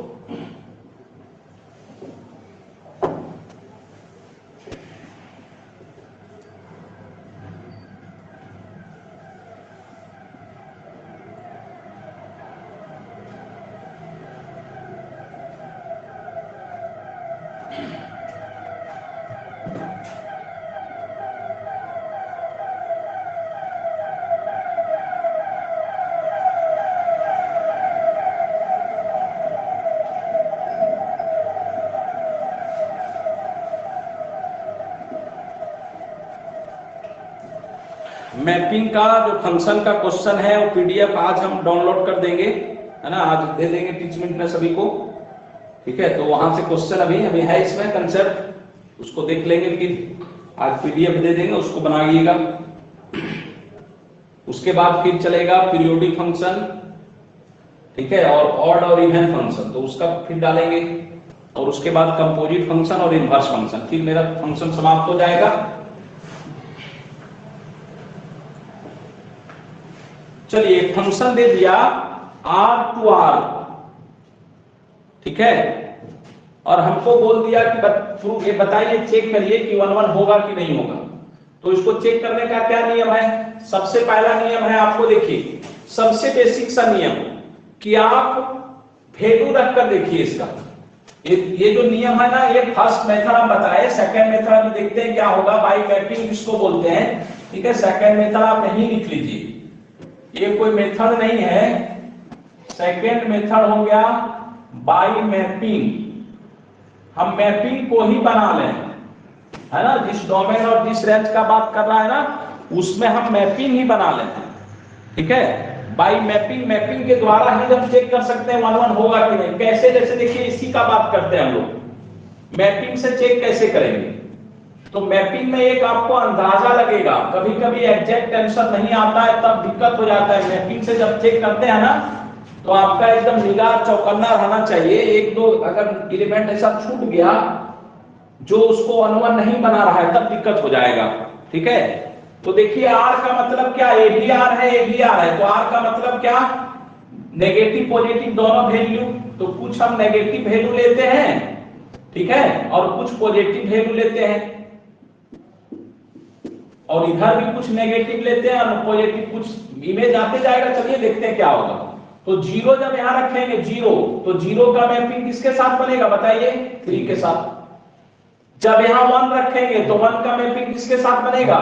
मैपिंग का जो फंक्शन का क्वेश्चन है वो पीडीएफ आज हम डाउनलोड कर देंगे, है ना, आज दे देंगे टीचमेंट में सभी को, ठीक है। तो वहां से क्वेश्चन अभी है इसमें कंसेप्ट, उसको देख लेंगे, फिर आज पीडीएफ दे देंगे, उसको बनाइएगा। उसके बाद फिर चलेगा पीरियोडिक फंक्शन, ठीक है, और ऑड और इवन फंक्शन, तो उसका फिर डालेंगे, और उसके बाद कंपोजिट फंक्शन और इनवर्स फंक्शन, फिर मेरा फंक्शन समाप्त हो जाएगा। चलिए फंक्शन दे दिया r टू r, ठीक है, और हमको बोल दिया कि ये बताइए, चेक करिए कि 1 1 होगा कि नहीं होगा। तो इसको चेक करने का क्या नियम है? सबसे पहला नियम है, आपको देखिए सबसे बेसिक सा नियम कि आप वैल्यू रखकर देखिए इसका। ये जो नियम है ना, ये फर्स्ट मेथड हम बताए, सेकंड मेथड अभी देखते हैं क्या होगा। बाई मैपिंग इसको बोलते हैं, ठीक है। सेकंड मेथड आप नहीं लिख लीजिए, ये कोई मेथड नहीं है। सेकेंड मेथड हो गया बाई मैपिंग। हम मैपिंग को ही बना लें, है ना, जिस डोमेन और जिस रेंज का बात कर रहा है ना, उसमें हम मैपिंग ही बना लेते हैं, ठीक है। बाई मैपिंग, मैपिंग के द्वारा ही हम चेक कर सकते हैं 1 1 होगा कि नहीं। कैसे? जैसे देखिए इसी का बात करते हैं हम लोग, मैपिंग से चेक कैसे करेंगे। तो मैपिंग में एक आपको अंदाजा लगेगा, कभी कभी एग्जैक्ट आंसर नहीं आता है तब दिक्कत हो जाता है। मैपिंग से जब चेक करते हैं ना, तो आपका एकदम निगाह चौकन्ना रहना चाहिए। एक दो अगर एलिमेंट ऐसा छूट गया जो उसको 1 1 नहीं बना रहा है, तब दिक्कत हो जाएगा, ठीक है। तो देखिए r का मतलब क्या, ए भी r है, ए भी r है, तो r का मतलब क्या, नेगेटिव पॉजिटिव दोनों वैल्यू। तो कुछ हम नेगेटिव वैल्यू लेते हैं, ठीक है, और कुछ पॉजिटिव वैल्यू लेते हैं, और इधर भी कुछ नेगेटिव लेते हैं और पॉजिटिव। कुछ इमेज आते जाएगा, चलिए देखते हैं क्या होगा। तो 0 जब यहां रखेंगे 0, तो 0 का मैपिंग किसके साथ बनेगा बताइए, 3 के साथ। जब यहां 1 रखेंगे तो 1 का मैपिंग किसके साथ बनेगा,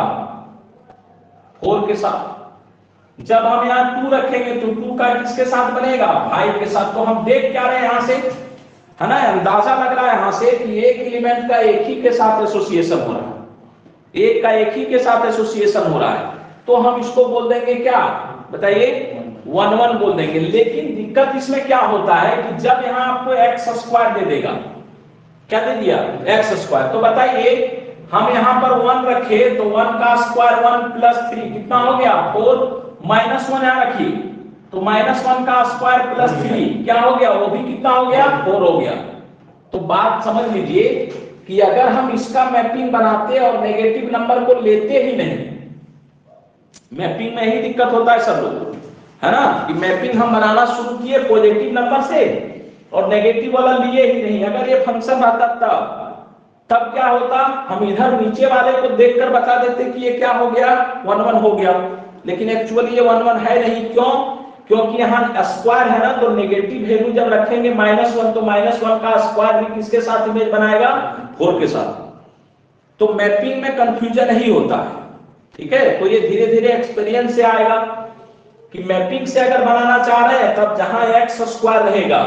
4 के साथ। जब हम यहां 2 रखेंगे तो 2 का किसके साथ बनेगा, 5 के साथ। तो हम देख क्या रहे हैं यहां से, है ना, अंदाजा लग रहा है यहां से कि एक एलिमेंट का एक ही के साथ एसोसिएशन हो रहा है, एक का एक ही के साथ एसोसिएशन हो रहा है। तो हम इसको बोल देंगे क्या बताइए, 1 1 बोल देंगे। लेकिन दिक्कत इसमें क्या होता है कि जब यहां आपको x² दे देगा, क्या दे दिया, x², तो बताइए हम यहां पर 1 रखे तो 1 का स्क्वायर 1 प्लस 3 कितना हो गया, 4, माइनस 1 यहां रखिए तो -1 का स्क्वायर प्लस 3 क्या हो गया, वो भी कितना हो गया, 4 हो गया। तो बात समझ लीजिए कि अगर हम इसका मैपिंग बनाते और नेगेटिव नंबर को लेते ही नहीं, मैपिंग में ही दिक्कत होता है सब लोग, है ना, कि मैपिंग हम बनाना शुरू किए पॉजिटिव नंबर से और नेगेटिव वाला लिए ही नहीं। अगर ये फंक्शन रहता तब क्या होता, हम इधर नीचे वाले को देखकर बता देते कि ये क्या हो गया, 1 1 हो गया, लेकिन एक्चुअली ये 1 1 है नहीं। क्यों? क्योंकि यहाँ स्क्वायर है ना, तो नेगेटिव वैल्यू जब रखेंगे -1 तो -1 का स्क्वायर भी किसके साथ इमेज बनाएगा, 4 के साथ। तो मैपिंग में कंफ्यूजन ही होता है, ठीक है। तो ये धीरे धीरे एक्सपीरियंस से आएगा कि मैपिंग से अगर बनाना चाह रहे हैं तब जहां x स्क्वायर रहेगा,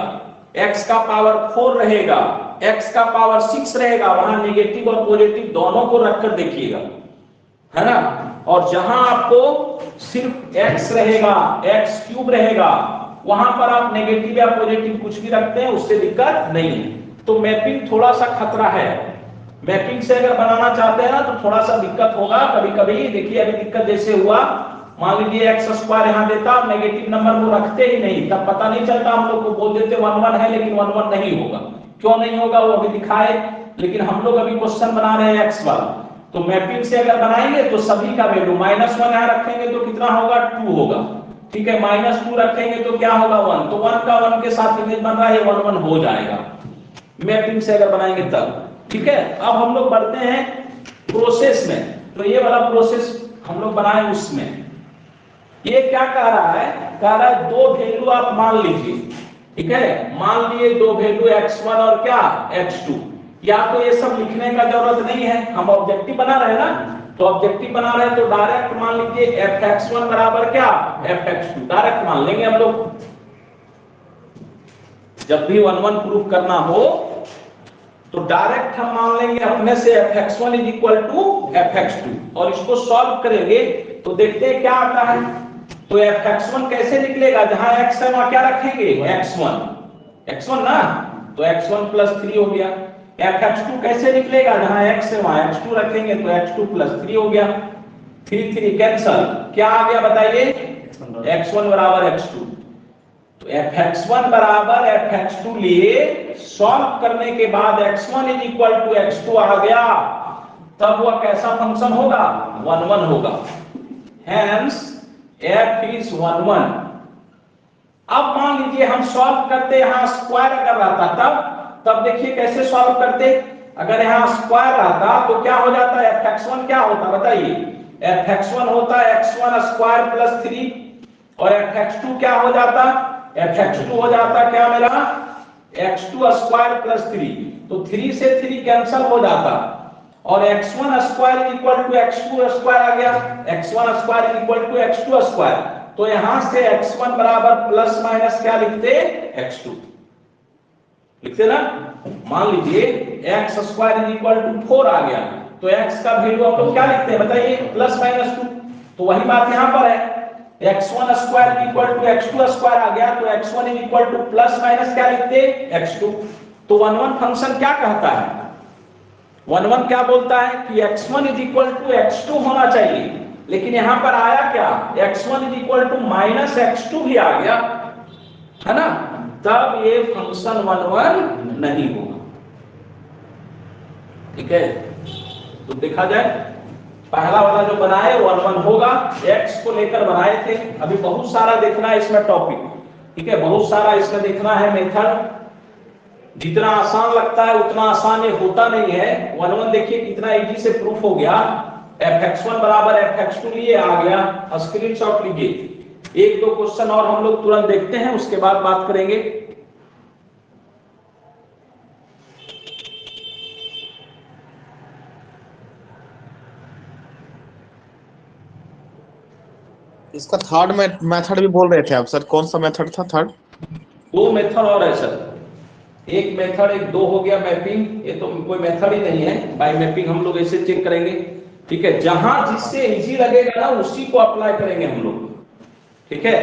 x का पावर 4 रहेगा, x का पावर 6 रहेगा, वहां नेगेटिव और पॉजिटिव दोनों को रखकर देखिएगा, है ना। और जहां आपको सिर्फ x रहेगा, x क्यूब रहेगा, वहां पर आप नेगेटिव या पॉजिटिव कुछ भी रखते हैं, उससे दिक्कत नहीं है। तो मैपिंग थोड़ा सा खतरा है, मैपिंग से अगर बनाना चाहते हैं ना तो थोड़ा सा दिक्कत होगा कभी कभी। देखिए अभी दिक्कत जैसे हुआ, मान लीजिए x स्क्वायर यहाँ देता, नेगेटिव नंबर को रखते ही नहीं, तब पता नहीं चलता, हम लोग को बोल देते 1 1 है, लेकिन 1 1 नहीं होगा। क्यों नहीं होगा वो अभी दिखाए, लेकिन हम लोग अभी क्वेश्चन बना रहे हैं x वाला। तो मैपिंग से अगर बनाएंगे तो सभी का वैल्यू -1 यहाँ रखेंगे तो कितना होगा, 2 होगा, ठीक है। -2 रखेंगे तो क्या होगा, 1, तो 1 का 1 के साथ इमेज बन रहा है, 1 1 हो जाएगा मैपिंग से अगर बनाएंगे तब, ठीक है। अब हम लोग बढ़ते हैं प्रोसेस में। तो ये वाला प्रोसेस हम लोग बनाए, उसमें ये क्या कह रहा है, कह रहा है 2 वैल्यू आप मान लीजिए, ठीक है। मान लिए 2 वैल्यू x1 और क्या x2। या तो ये सब लिखने का जरूरत नहीं है, हम ऑब्जेक्टिव बना रहे हैं ना, तो ऑब्जेक्टिव बना रहे हैं तो डायरेक्ट मान लीजिए fx1 बराबर क्या, fx2, डायरेक्ट मान लेंगे हम लोग। जब भी 1 1 प्रूफ करना हो तो डायरेक्ट हम मान लेंगे अपने से fx1 = fx2 और इसको सॉल्व करेंगे तो देखते हैं क्या आता है। तो fx1 कैसे निकलेगा, जहां x है वहां क्या रखेंगे, x1 ना, तो x1 + 3 हो गया। fx2 कैसे निकलेगा, जहां x है वहां x2 रखेंगे तो x2 + 3 हो गया। 3 3 कैंसल, क्या आ गया बताइए, x1 = x2। तो fx1 = fx2 लिए, सॉल्व करने के बाद x1 = x2 आ गया, तब वह कैसा फंक्शन होगा, 1 1 होगा। Hence f is 1 1। अब मान लीजिए हम सॉल्व करते, यहां स्क्वायर अगर रहता तब देखिए कैसे सॉल्व करते। अगर यहां स्क्वायर रहता तो क्या हो जाता है, fx1 क्या होता बताइए, fx1 होता है x1 स्क्वायर + 3 और fx2 क्या हो जाता, fx2 हो जाता क्या मेरा, x2 स्क्वायर + 3, तो 3 से 3 कैंसिल हो जाता और x1 स्क्वायर = x2 स्क्वायर आ गया, x1 स्क्वायर = x2 स्क्वायर। तो यहां से x1 बराबर प्लस माइनस क्या लिखते, x2 लिखते ना। मान लीजिए x स्क्वायर = 4 आ गया, तो x का वैल्यू हम लोग क्या लिखते हैं बताइए, +-2। तो वही बात यहां पर है, x1 स्क्वायर = x2 स्क्वायर आ गया, तो x1 = प्लस-माइनस क्या लिखते, x2। तो 1 1 फंक्शन क्या कहता है, 1 1 क्या बोलता है कि x1 = x2 होना चाहिए, लेकिन यहां पर आया क्या, x1 = -x2 भी आ गया, है ना, तब ये फंक्शन 1 1 नहीं होगा, ठीक है। तो देखा जाए पहला वाला जो बनाए 1 1 होगा, x को लेकर बनाए थे। अभी बहुत सारा देखना है इसमें टॉपिक, ठीक है, बहुत सारा इसमें देखना है मेथड। जितना आसान लगता है उतना आसान ये होता नहीं है। 1 1 देखिए कितना इजी से प्रूफ हो गया, fx1 = fx2 लिए आ गया, स्क्रीनशॉट लीजिए। 1 2 क्वेश्चन और हम लोग तुरंत देखते हैं, उसके बाद बात करेंगे। इसका थर्ड मेथड भी बोल रहे थे आप सर, कौन सा मेथड था थर्ड? 2 मेथड और है सर, एक मेथड, एक 2 हो गया मैपिंग। ये तो कोई मेथड ही नहीं है, बाय मैपिंग हम लोग ऐसे चेक करेंगे, ठीक है। जहां जिससे इजी लगेगा ना उसी को अप्लाई करेंगे हम लोग, ठीक है।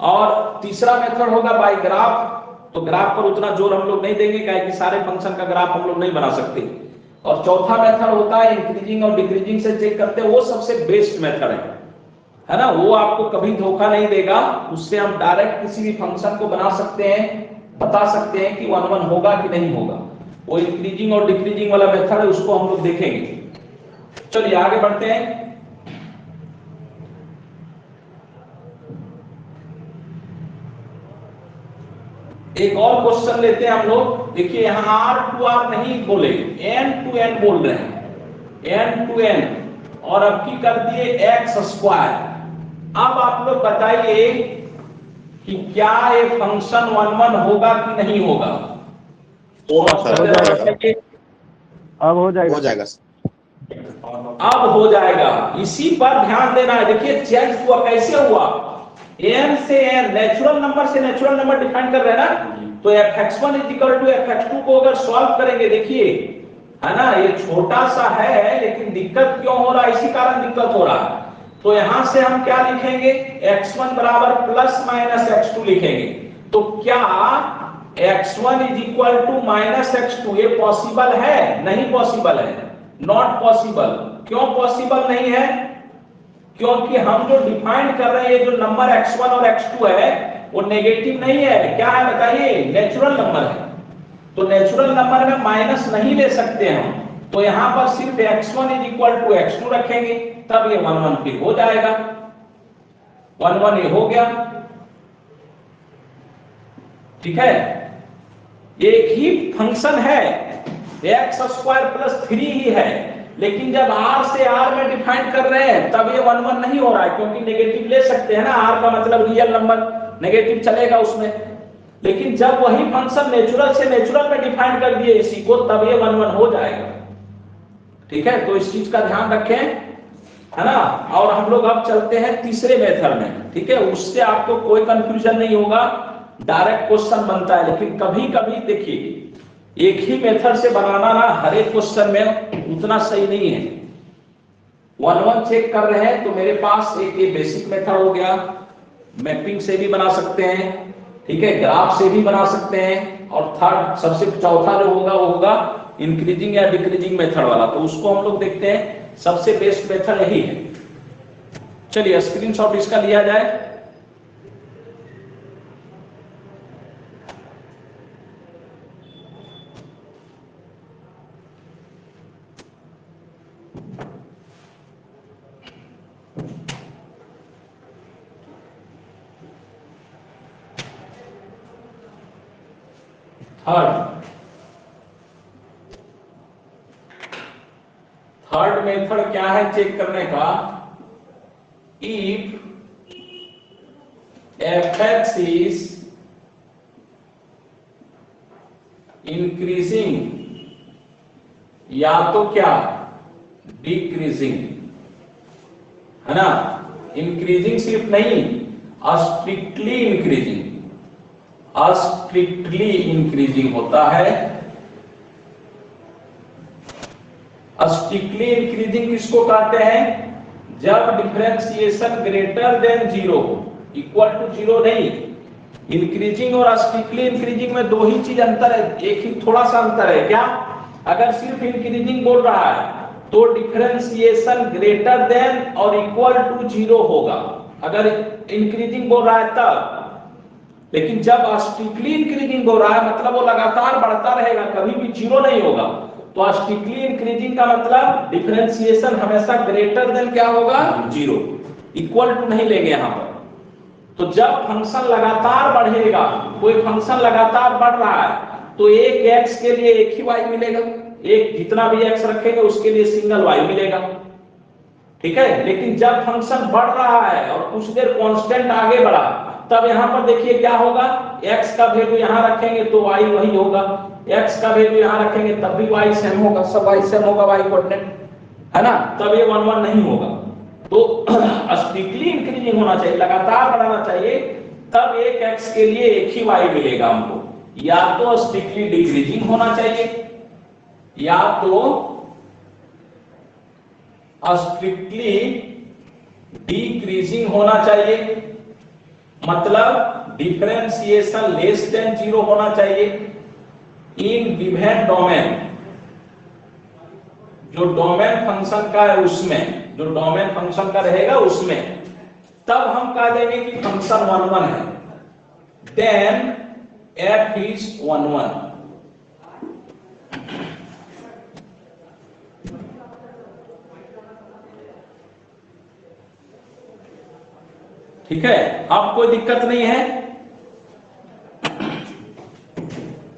और तीसरा मेथड होगा बाय ग्राफ। तो ग्राफ पर उतना जोर हम लोग नहीं देंगे, क्योंकि सारे फंक्शन का ग्राफ हम लोग नहीं बना सकते। और चौथा मेथड होता है इंक्रीजिंग और डिक्रीजिंग से चेक करते हैं, वो सबसे बेस्ट मेथड है ना, वो आपको कभी धोखा नहीं देगा। उससे हम डायरेक्ट किसी भी फंक्शन को बना सकते हैं बता सकते हैं कि 1 1 होगा कि नहीं होगा। वो इंक्रीजिंग और डिक्रीजिंग वाला मेथड है, उसको हम लोग देखेंगे। चलिए आगे बढ़ते हैं। एक और क्वेश्चन लेते हैं हम लोग। देखिए यहां R टू R नहीं बोले, N टू N बोल रहे हैं, N टू N, और अब की कर दिए x स्क्वायर। अब आप लोग बताइए कि क्या ये फंक्शन 1 1 होगा कि नहीं होगा? अब हो जाएगा, हो जाएगा। अब हो जाएगा, इसी पर ध्यान देना है। देखिए चेंज हुआ, कैसे हुआ? n से n, नेचुरल नंबर से नेचुरल नंबर डिफाइन कर रहे हैं ना, तो fx1 इक्वल टू fx2 को अगर सॉल्व करेंगे, देखिए है ना, ये छोटा सा है लेकिन दिक्कत क्यों हो रहा है, इसी कारण दिक्कत हो रहा है। तो यहां से हम क्या लिखेंगे, x1 बराबर प्लस माइनस x2 लिखेंगे। तो क्या x1 is equal to minus x2 ये पॉसिबल है? नहीं पॉसिबल है, नॉट पॉसिबल। क्यों पॉसिबल नहीं है? क्योंकि हम जो डिफाइन कर रहे हैं, ये जो नंबर x1 और x2 है वो नेगेटिव नहीं है। क्या है बताइए? नेचुरल नंबर है। तो नेचुरल नंबर में माइनस नहीं ले सकते हम, तो यहां पर सिर्फ x1 is equal to x2 रखेंगे, तब ये 1 1 फिर हो जाएगा। 1 1 ये हो गया, ठीक है। एक ही फंक्शन है, x स्क्वायर प्लस 3 ही है, लेकिन जब r से r में डिफाइन कर रहे हैं तब ये 1 1 नहीं हो रहा है, क्योंकि नेगेटिव ले सकते हैं ना, r का मतलब रियल नंबर, नेगेटिव चलेगा उसमें। लेकिन जब वही फंक्शन नेचुरल से नेचुरल में डिफाइन कर दिए इसी को, तब ये 1 1 हो जाएगा, ठीक है। तो इस चीज का ध्यान रखें, है ना। और हम लोग अब चलते हैं तीसरे मेथड में, ठीक है। उससे आपको कोई कंफ्यूजन नहीं होगा, डायरेक्ट क्वेश्चन बनता है। लेकिन कभी कभी देखिए, एक ही मेथड से बनाना ना हर एक क्वेश्चन में उतना सही नहीं है। 1 1 चेक कर रहे हैं तो मेरे पास एक ये बेसिक मेथड हो गया, मैपिंग से भी बना सकते हैं, ठीक है, ग्राफ से भी बना सकते हैं, और थर्ड सबसे चौथा जो होगा वो होगा इंक्रीजिंग या डिक्रीजिंग मेथड वाला। तो उसको हम लोग देखते हैं, सबसे बेस्ट मेथड यही है। चलिए स्क्रीनशॉट इसका लिया जाए। थर्ड मेथड क्या है चेक करने का, इफ fx इज इंक्रीजिंग या तो क्या डिक्रीजिंग, है ना। इंक्रीजिंग सिर्फ नहीं, स्ट्रिक्टली इंक्रीजिंग, स्ट्रिक्टली इंक्रीजिंग होता है। स्ट्रिक्टली इंक्रीजिंग किसको कहते हैं? जब differentiation greater than 0, equal to 0 नहीं। इंक्रीजिंग और स्ट्रिक्टली इंक्रीजिंग में दो ही चीज अंतर है, एक ही थोड़ा सा अंतर है। क्या? अगर सिर्फ इंक्रीजिंग बोल रहा है तो डिफरेंशिएशन ग्रेटर देन और इक्वल टू 0 होगा, अगर इंक्रीजिंग बोल रहा है तब। लेकिन जब स्ट्रिक्टली इंक्रीजिंग बोल रहा है मतलब वो लगातार बढ़ता रहेगा, कभी भी 0 नहीं होगा। तो स्ट्रिक्टली इंक्रीजिंग का मतलब डिफरेंशिएशन हमेशा ग्रेटर देन क्या होगा? 0, इक्वल टू नहीं लेंगे यहां पर। तो जब फंक्शन लगातार बढ़ेगा, कोई फंक्शन लगातार बढ़ रहा है, तो एक x के लिए एक ही y मिलेगा, एक जितना भी x रखेंगे उसके लिए सिंगल y मिलेगा, ठीक है। लेकिन जब फंक्शन बढ़ रहा है और कुछ देर कांस्टेंट आगे बढ़ा, तब यहां पर देखिए क्या होगा, x का वैल्यू यहां रखेंगे तो y वही होगा, x का वैल्यू यहां रखेंगे तब भी y सेम होगा, सब y सेम होगा, y कोऑर्डिनेट, है ना। तब ये 1 1 नहीं होगा। तो स्ट्रिक्टली इंक्रीजिंग होना चाहिए, लगातार बढ़ाना चाहिए, तब एक x के लिए एक ही y मिलेगा हमको। या तो स्ट्रिक्टली डिक्रीजिंग होना चाहिए या तो स्ट्रिक्टली डिक्रीजिंग होना चाहिए, मतलब डिफरेंशिएशन लेस देन 0 होना चाहिए इन गिवन डोमेन। जो डोमेन फंक्शन का है उसमें, जो डोमेन फंक्शन का रहेगा उसमें, तब हम कह देंगे कि फंक्शन 1 1 है। Then f is 1 1। ठीक है, अब कोई दिक्कत नहीं है।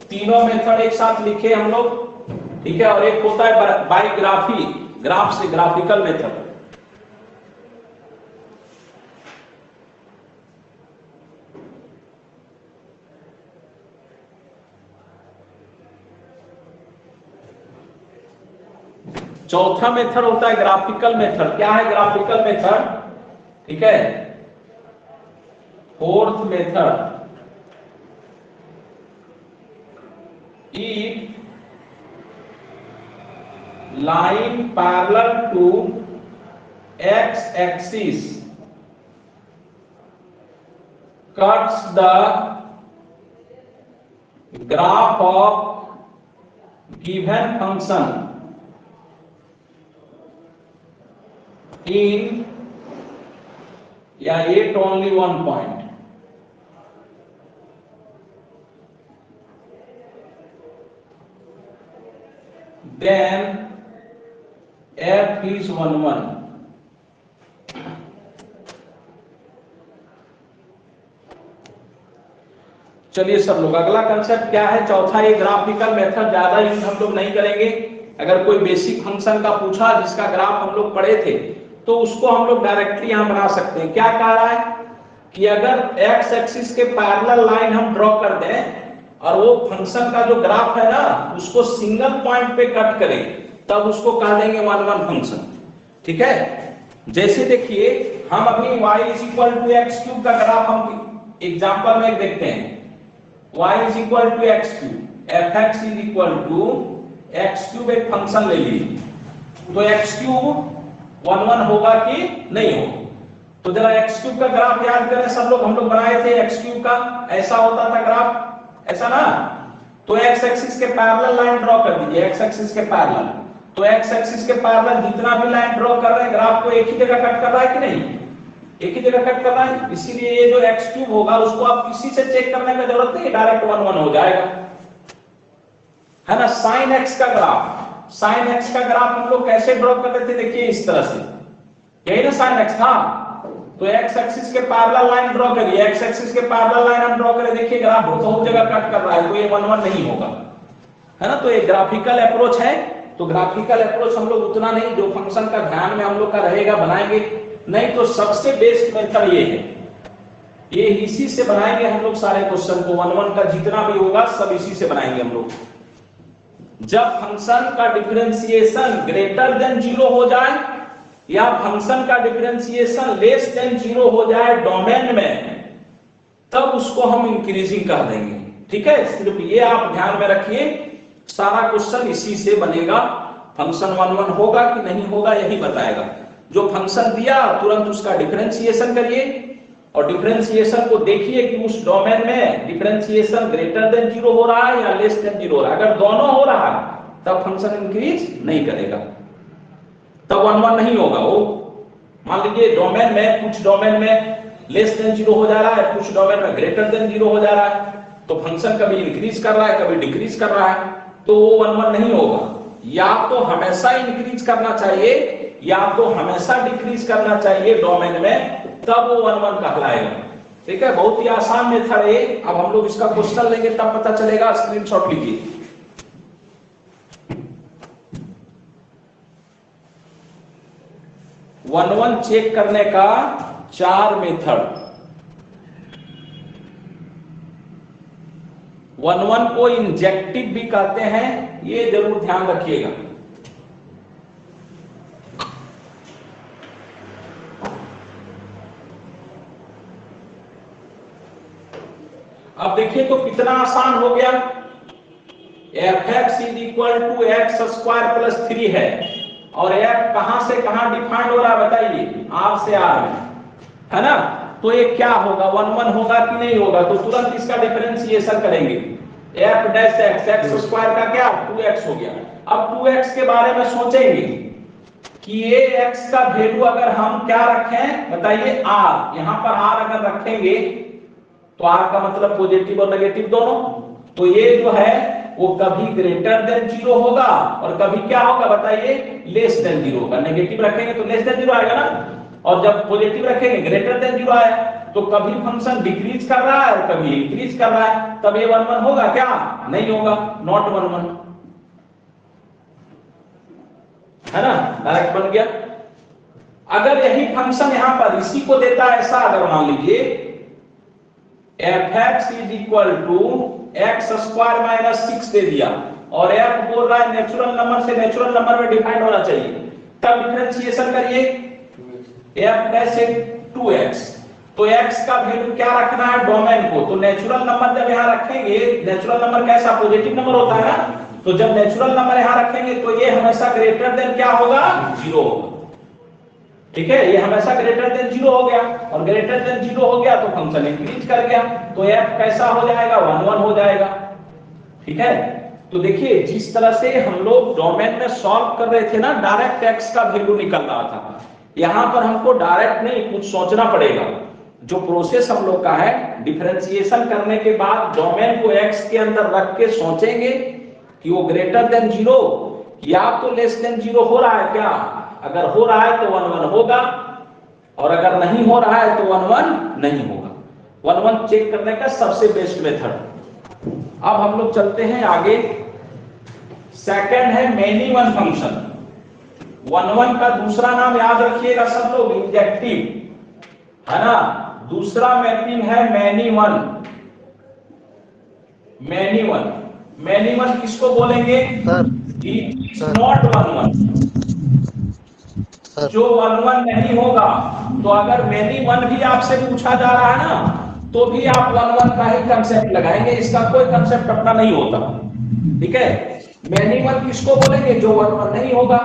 तीनों मेथड एक साथ लिखे हम लोग, ठीक है। और एक होता है बायोग्राफी, ग्राफ से ग्राफिकल मेथड। चौथा मेथड होता है ग्राफिकल मेथड। क्या है ग्राफिकल मेथड? ठीक है। Fourth method, if line parallel to x axis cuts the graph of given function in at only one point, then f is 1 1। चलिए सब लोग, अगला कंसेप्ट क्या है? चौथा, ये ग्राफिकल मेथड ज्यादा यूज हम लोग नहीं करेंगे। अगर कोई बेसिक फंक्शन का पूछा जिसका ग्राफ हम लोग पढ़े थे तो उसको हम लोग डायरेक्टली यहां बना सकते हैं। क्या कह रहा है कि अगर x एक्सिस के पैरेलल लाइन हम ड्रॉ कर दें और वो फंक्शन का जो ग्राफ है ना उसको सिंगल पॉइंट पे कट करें, तब उसको कह देंगे 1 1 फंक्शन। ठीक है, जैसे देखिए हम अभी y = x³ का ग्राफ हम एग्जांपल में देखते हैं। y = x³, fx = x³ एक फंक्शन ले लीजिए, तो x³ 1 1 होगा कि नहीं होगा? तो जरा x³ का ग्राफ याद करें सब लोग, हम लोग बनाए थे x³ का, ऐसा होता था ग्राफ, ऐसा ना। तो x एक्सिस के पैरेलल लाइन ड्रॉ कर दीजिए, x एक्सिस के पैरेलल। तो x एक्सिस के पैरेलल जितना भी लाइन ड्रॉ कर रहे हैं ग्राफ को एक ही जगह कट कर रहा है कि नहीं? एक ही जगह कट कर रहा है, इसीलिए ये जो x³ होगा उसको आप किसी से चेक करने की जरूरत नहीं, डायरेक्ट 1 1 हो जाएगा, है ना। sin x का ग्राफ, sin x का ग्राफ हम लोग कैसे ड्रॉ कर रहे थे? देखिए इस तरह से, यही ना sin x था। तो x एक्सिस के पैरेलल लाइन ड्रॉ करिए, x एक्सिस के पैरेलल लाइन हम ड्रॉ करें, देखिए ग्राफ बहुत जगह कट कर रहा है, तो ये 1 1 नहीं होगा, है ना। तो ये ग्राफिकल अप्रोच है। तो ग्राफिकल अप्रोच हम लोग उतना नहीं, जो फंक्शन का ध्यान में हम लोग का रहेगा बनाएंगे, नहीं तो सबसे बेस्ट मेथड ये है, ये इसी से बनाएंगे हम लोग सारे क्वेश्चन को। 1 1 का जितना भी होगा सब इसी से बनाएंगे हम लोग। जब फंक्शन का डिफरेंशिएशन ग्रेटर देन 0 हो जाए या फंक्शन का डिफरेंशिएशन लेस देन 0 हो जाए डोमेन में, तब उसको हम इंक्रीजिंग कर देंगे। ठीक है, सिर्फ ये आप ध्यान में रखिए, सारा क्वेश्चन इसी से बनेगा। फंक्शन 1 1 होगा कि नहीं होगा यही बताएगा। जो फंक्शन दिया तुरंत उसका डिफरेंशिएशन करिए और डिफरेंशिएशन को देखिए कि उस डोमेन में डिफरेंशिएशन ग्रेटर देन 0 हो रहा है या लेस देन 0 हो रहा है। अगर दोनों हो रहा है तब फंक्शन इंक्रीज नहीं करेगा, तब 1 1 नहीं होगा। वो मान लीजिए डोमेन में, कुछ डोमेन में लेस देन 0 हो जा रहा है, कुछ डोमेन में ग्रेटर देन 0 हो जा रहा है, तो फंक्शन कभी इंक्रीज कर रहा है कभी डिक्रीज कर रहा है, तो वो 1 1 नहीं होगा। या तो हमेशा इंक्रीज करना चाहिए या तो हमेशा डिक्रीज करना चाहिए डोमेन में, तब वो 1 1 कहलाएगा। ठीक है, बहुत ही आसान मेथड है। अब हम लोग इसका क्वेश्चन लेंगे तब पता चलेगा, स्क्रीनशॉट लीजिए। वन 1 चेक करने का 4 मेथड। 1 1 को इंजेक्टिव भी कहते हैं, ये जरूर ध्यान रखिएगा। अब देखिए तो कितना आसान हो गया। fx = x² + 3 है और f कहां से कहां डिफाइंड हो रहा है बताइए? r से r में, है ना। तो ये क्या होगा? 1 1 होगा कि नहीं होगा? तो तुरंत इसका डिफरेंशिएशन करेंगे। f' x² का क्या 2x हो गया। अब 2x के बारे में सोचेंगे कि ये x का वैल्यू अगर हम क्या रखें बताइए? r। यहां पर r अगर रखेंगे तो आर का मतलब पॉजिटिव और नेगेटिव दोनों। तो ये जो है वो कभी ग्रेटर देन 0 होगा और कभी क्या होगा बताइए, लेस देन 0 होगा। नेगेटिव रखेंगे तो लेस देन 0 आएगा ना, और जब पॉजिटिव रखेंगे ग्रेटर देन 0 आया। तो कभी फंक्शन डिक्रीज कर रहा है और कभी इंक्रीज कर रहा है, तब ये 1 1 होगा क्या? नहीं होगा, नॉट 1 1, है ना, डायरेक्ट बन गया। अगर यही फंक्शन यहां पर इसी को देता है ऐसा, अगर मान लीजिए fx is equal to X square minus 6 दे दिया और f बोल रहा है नेचुरल नंबर से नेचुरल नंबर में डिफाइंड होना चाहिए, तब डिफरेंशिएशन करिए f डैश 2x। तो x का वैल्यू क्या रखना है, डोमेन को। तो नेचुरल नंबर जब यहां रखेंगे, नेचुरल नंबर कैसा पॉजिटिव नंबर होता है ना, तो जब नेचुरल नंबर यहां रखेंगे तो ये हमेशा ग्रेटर देन क्या होगा, 0 होगा। ठीक है, ये हमेशा ग्रेटर देन 0 हो गया और ग्रेटर देन 0 हो गया तो फंक्शन इंक्रीज कर गया, तो f कैसा हो जाएगा, 1 1 हो जाएगा। ठीक है, तो देखिए जिस तरह से हम लोग डोमेन में सॉल्व कर रहे थे ना, डायरेक्ट x का वैल्यू निकल रहा था, यहां पर हमको डायरेक्ट नहीं कुछ सोचना पड़ेगा। जो प्रोसेस हम लोग का है, डिफरेंशिएशन करने के बाद डोमेन को x के अंदर रख के सोचेंगे कि वो ग्रेटर देन 0 या तो लेस देन 0 हो रहा है क्या। अगर हो रहा है तो 1 1 होगा और अगर नहीं हो रहा है तो 1 1 नहीं होगा। 1 1 चेक करने का सबसे बेस्ट मेथड। अब हम लोग चलते हैं आगे। सेकंड है मैनी वन फंक्शन। 1 1 का दूसरा नाम याद रखिएगा सब लोग, इंजेक्टिव, है ना। दूसरा मैपिंग है many one. Many one, many one किसको बोलेंगे, नॉट 1 1। जो 1 1 नहीं होगा, तो अगर मैनी वन भी आपसे पूछा जा रहा है ना, तो भी आप 1 1 का ही कंसेप्ट लगाएंगे, इसका कोई कंसेप्ट अपना नहीं होता। ठीक है, मैनी वन किसको बोलेंगे, जो 1 1 नहीं होगा।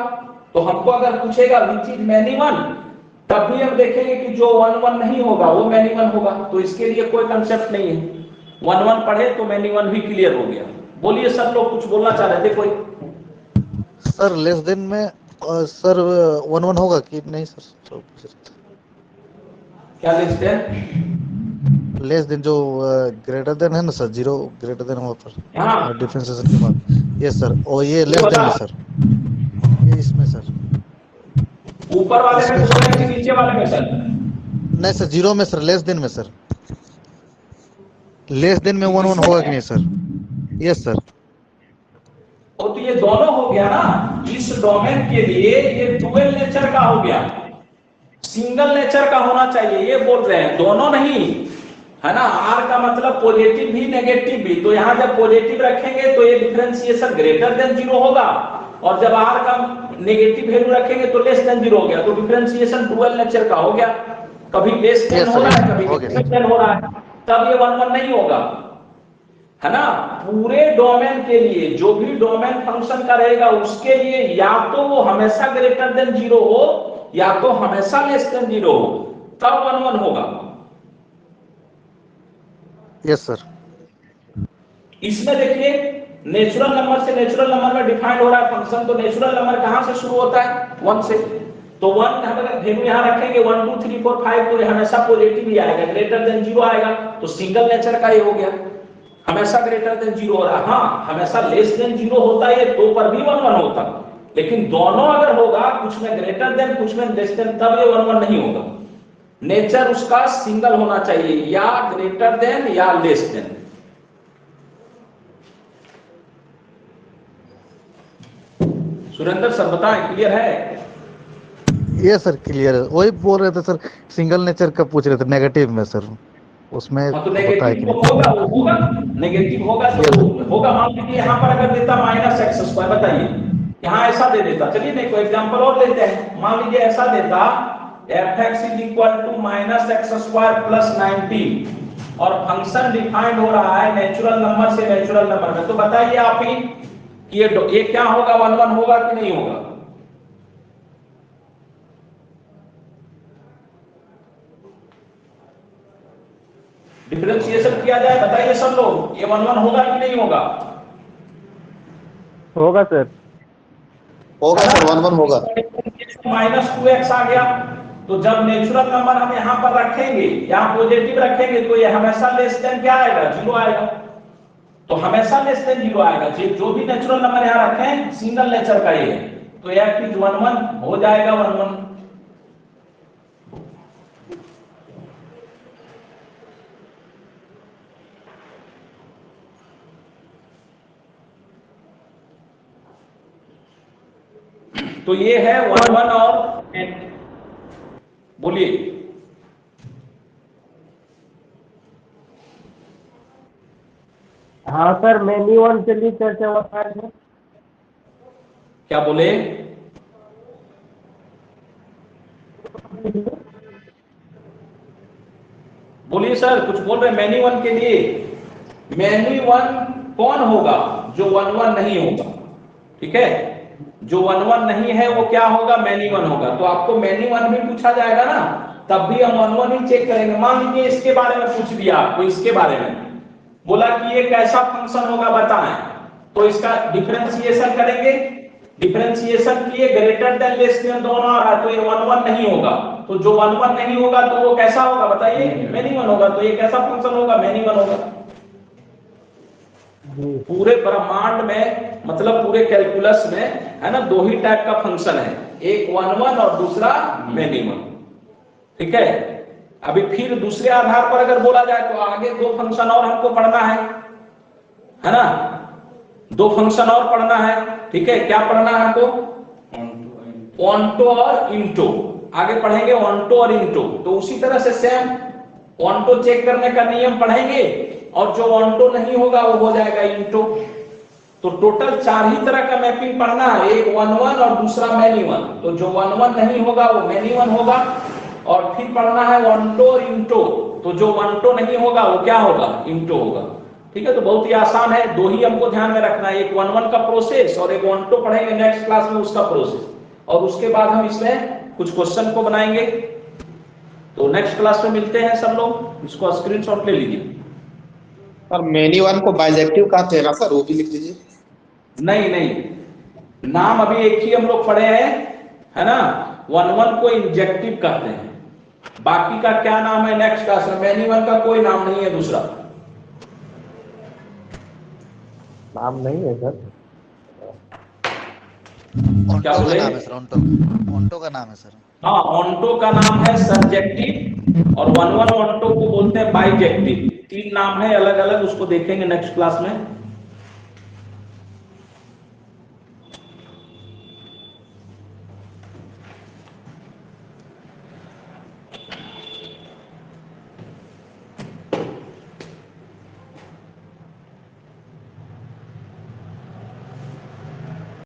तो हमको अगर पूछेगा विच इज मैनी वन, तब भी हम देखेंगे कि जो 1 1 नहीं होगा वो मैनी वन होगा। तो इसके लिए कोई कंसेप्ट नहीं है, 1 1 पढ़े तो मैनी वन भी क्लियर हो गया। बोलिए सब लोग, कुछ बोलना चाह रहे थे कोई? सर लेस देन में सर 1 1 होगा कि नहीं सर? क्या लेस देन? लेस देन जो ग्रेटर देन है ना सर, 0 ग्रेटर देन हो पर डिफरेंशिएशन के बाद, यस सर। और ये लेस देन में सर, ये इसमें सर ऊपर वाले में बोल रहे हैं कि नीचे वाले में सर? नहीं सर, 0 में सर, लेस देन में सर। लेस देन में 1 1 होगा कि नहीं सर? Yes sir. और तो ये दोनों हो गया ना, इस डोमेन के लिए ये डुअल नेचर का हो गया, सिंगल नेचर का होना चाहिए, ये बोल रहे हैं, दोनों नहीं, है ना। आर का मतलब पॉजिटिव भी नेगेटिव भी, तो यहां जब पॉजिटिव रखेंगे तो ये डिफरेंशिएशन ग्रेटर देन 0 होगा, और जब आर का नेगेटिव वैल्यू रखेंगे तो लेस देन 0 हो गया। तो डिफरेंशिएशन डुअल नेचर का हो गया, कभी लेस देन हो रहा है कभी ग्रेटर देन हो रहा है, तब ये 1 1 नहीं होगा, है ना। पूरे डोमेन के लिए जो भी डोमेन फंक्शन का रहेगा उसके लिए या तो वो हमेशा ग्रेटर देन 0 हो या तो हमेशा लेस देन 0 हो, तब 1 1 होगा। Yes sir. इसमें देखिए नेचुरल नंबर से नेचुरल नंबर में डिफाइंड हो रहा है फंक्शन, तो नेचुरल नंबर कहां से शुरू होता है, 1 से। तो 1 हम अगर वैल्यू यहां रखेंगे 1 2 3 4 5, तो ये हमेशा पॉजिटिव ही आएगा, ग्रेटर देन 0 आएगा, तो सिंगल नेचर का ये हो गया, हमेशा ग्रेटर देन 0 हो रहा है। हाँ, हमेशा लेस देन 0 होता है, तो पर भी 1 1 होता, लेकिन दोनों अगर होगा, कुछ में ग्रेटर देन कुछ में लेस देन, तब ये 1 1 नहीं होगा। नेचर उसका सिंगल होना चाहिए, या ग्रेटर देन या लेस देन। सुरेंद्र सर बताएं, क्लियर है? ये सर क्लियर है, वही बोल रहे थे सर, सिंगल नेचर का पूछ रहे थे नेगेटिव में सर, उसमें तो नेगेटिव होगा, वो होगा नेगेटिव होगा तो होगा। मान लीजिए यहाँ पर अगर देता -x², बताइए यहाँ ऐसा दे देता, चलिए मैं कोई एग्जांपल और लेते हैं। मान लीजिए ऐसा देता fx is equal to -x² plus 19 और फंक्शन डिफाइंड हो रहा है नेचुरल नंबर से नेचुरल नंबर में, तो बताइए आप ही कि ये क्या होगा, 1 1 होगा कि नहीं होगा? डिफरेंशिएशन किया जाए, बताइए सब लोग, ये 1 1 होगा कि नहीं होगा? होगा सर, होगा सर, 1 1 होगा। -2x आ गया, तो जब नेचुरल नंबर हम यहाँ पर रखेंगे, यहाँ पॉजिटिव रखेंगे, तो ये हमेशा लेस देन क्या आएगा, 0 आएगा। तो हमेशा लेस देन 0 आएगा। जो भी नेचुरल नंबर यहाँ रखें सिंगल नेचर का ये है, तो यह चीज 1 1 हो जाएगा 1 1। तो ये है 1 1 और बोलिए। हाँ सर, मेनी वन के लिए चर्चा बताएं। क्या बोले? बोलिए सर, कुछ बोल रहे हैं मैनी वन के लिए। मैनी वन कौन होगा? जो 1 1 नहीं होगा, ठीक है। जो 1 1 नहीं है वो क्या होगा, मैनी वन होगा। तो आपको मैनी वन भी पूछा जाएगा ना, तब भी हम 1 1 ही चेक करेंगे। मान लीजिए इसके बारे में पूछ दिया आपको, इसके बारे में बोला कि ये कैसा फंक्शन होगा बताएं, तो इसका डिफरेंशिएशन करेंगे। डिफरेंशिएशन किए, ग्रेटर देन लेस देन दोनों आ रहा है, तो ये 1 1 नहीं होगा। तो जो 1 1 नहीं होगा तो वो कैसा होगा बताइए, मैनी वन होगा। तो ये कैसा फंक्शन होगा, मैनी वन होगा। पूरे ब्रह्मांड में, मतलब पूरे कैलकुलस में, है ना, 2 ही टाइप का फंक्शन है, एक 1 1 और दूसरा मैनी वन, ठीक है। अभी फिर दूसरे आधार पर अगर बोला जाए तो आगे 2 फंक्शन और हमको पढ़ना है ना, 2 फंक्शन और पढ़ना है, ठीक है। क्या पढ़ना है हमको? ऑन्टो और इंटो। आगे पढ़ेंगे ऑन्टो और इंटो। तो उसी तरह से सेम ऑन्टो चेक करने का नियम पढ़ेंगे, और जो ऑन्टो नहीं होगा वो हो जाएगा इंटो। तो टोटल 4 ही तरह का मैपिंग पढ़ना है, एक 1 1 और दूसरा मैनी वन। तो जो 1 1 नहीं होगा वो मैनी वन होगा, और फिर पढ़ना है ऑन्टो और इंटो। तो जो ऑन्टो नहीं होगा वो क्या होगा, इंटो होगा, ठीक है। तो बहुत ही आसान है, 2 ही हमको ध्यान में रखना है, एक 1 1 का प्रोसेस और एक ऑन्टो पढ़ेंगे नेक्स्ट क्लास में उसका प्रोसेस, और उसके बाद हम इसमें कुछ क्वेश्चन को बनाएंगे। तो नेक्स्ट क्लास में मिलते हैं सब लोग, इसको स्क्रीनशॉट ले लीजिए। सर मैनी वन को बाइजेक्टिव कहते हैं ना सर, वो भी लिख लीजिए। नहीं नहीं, नाम अभी एक ही हम लोग पढ़े हैं, है ना। 1 1 को इंजेक्टिव कहते हैं, बाकी का क्या नाम है नेक्स्ट क्लास में। मैनी वन का कोई नाम नहीं है दूसरा, नाम नहीं है सर। क्या बोले? ऑन्टो का नाम है सर। हाँ, ऑन्टो का नाम है सब्जेक्टिव, और 1 1 ऑन्टो को बोलते हैं बाइजेक्टिव। 3 नाम है अलग अलग, उसको देखेंगे नेक्स्ट क्लास में।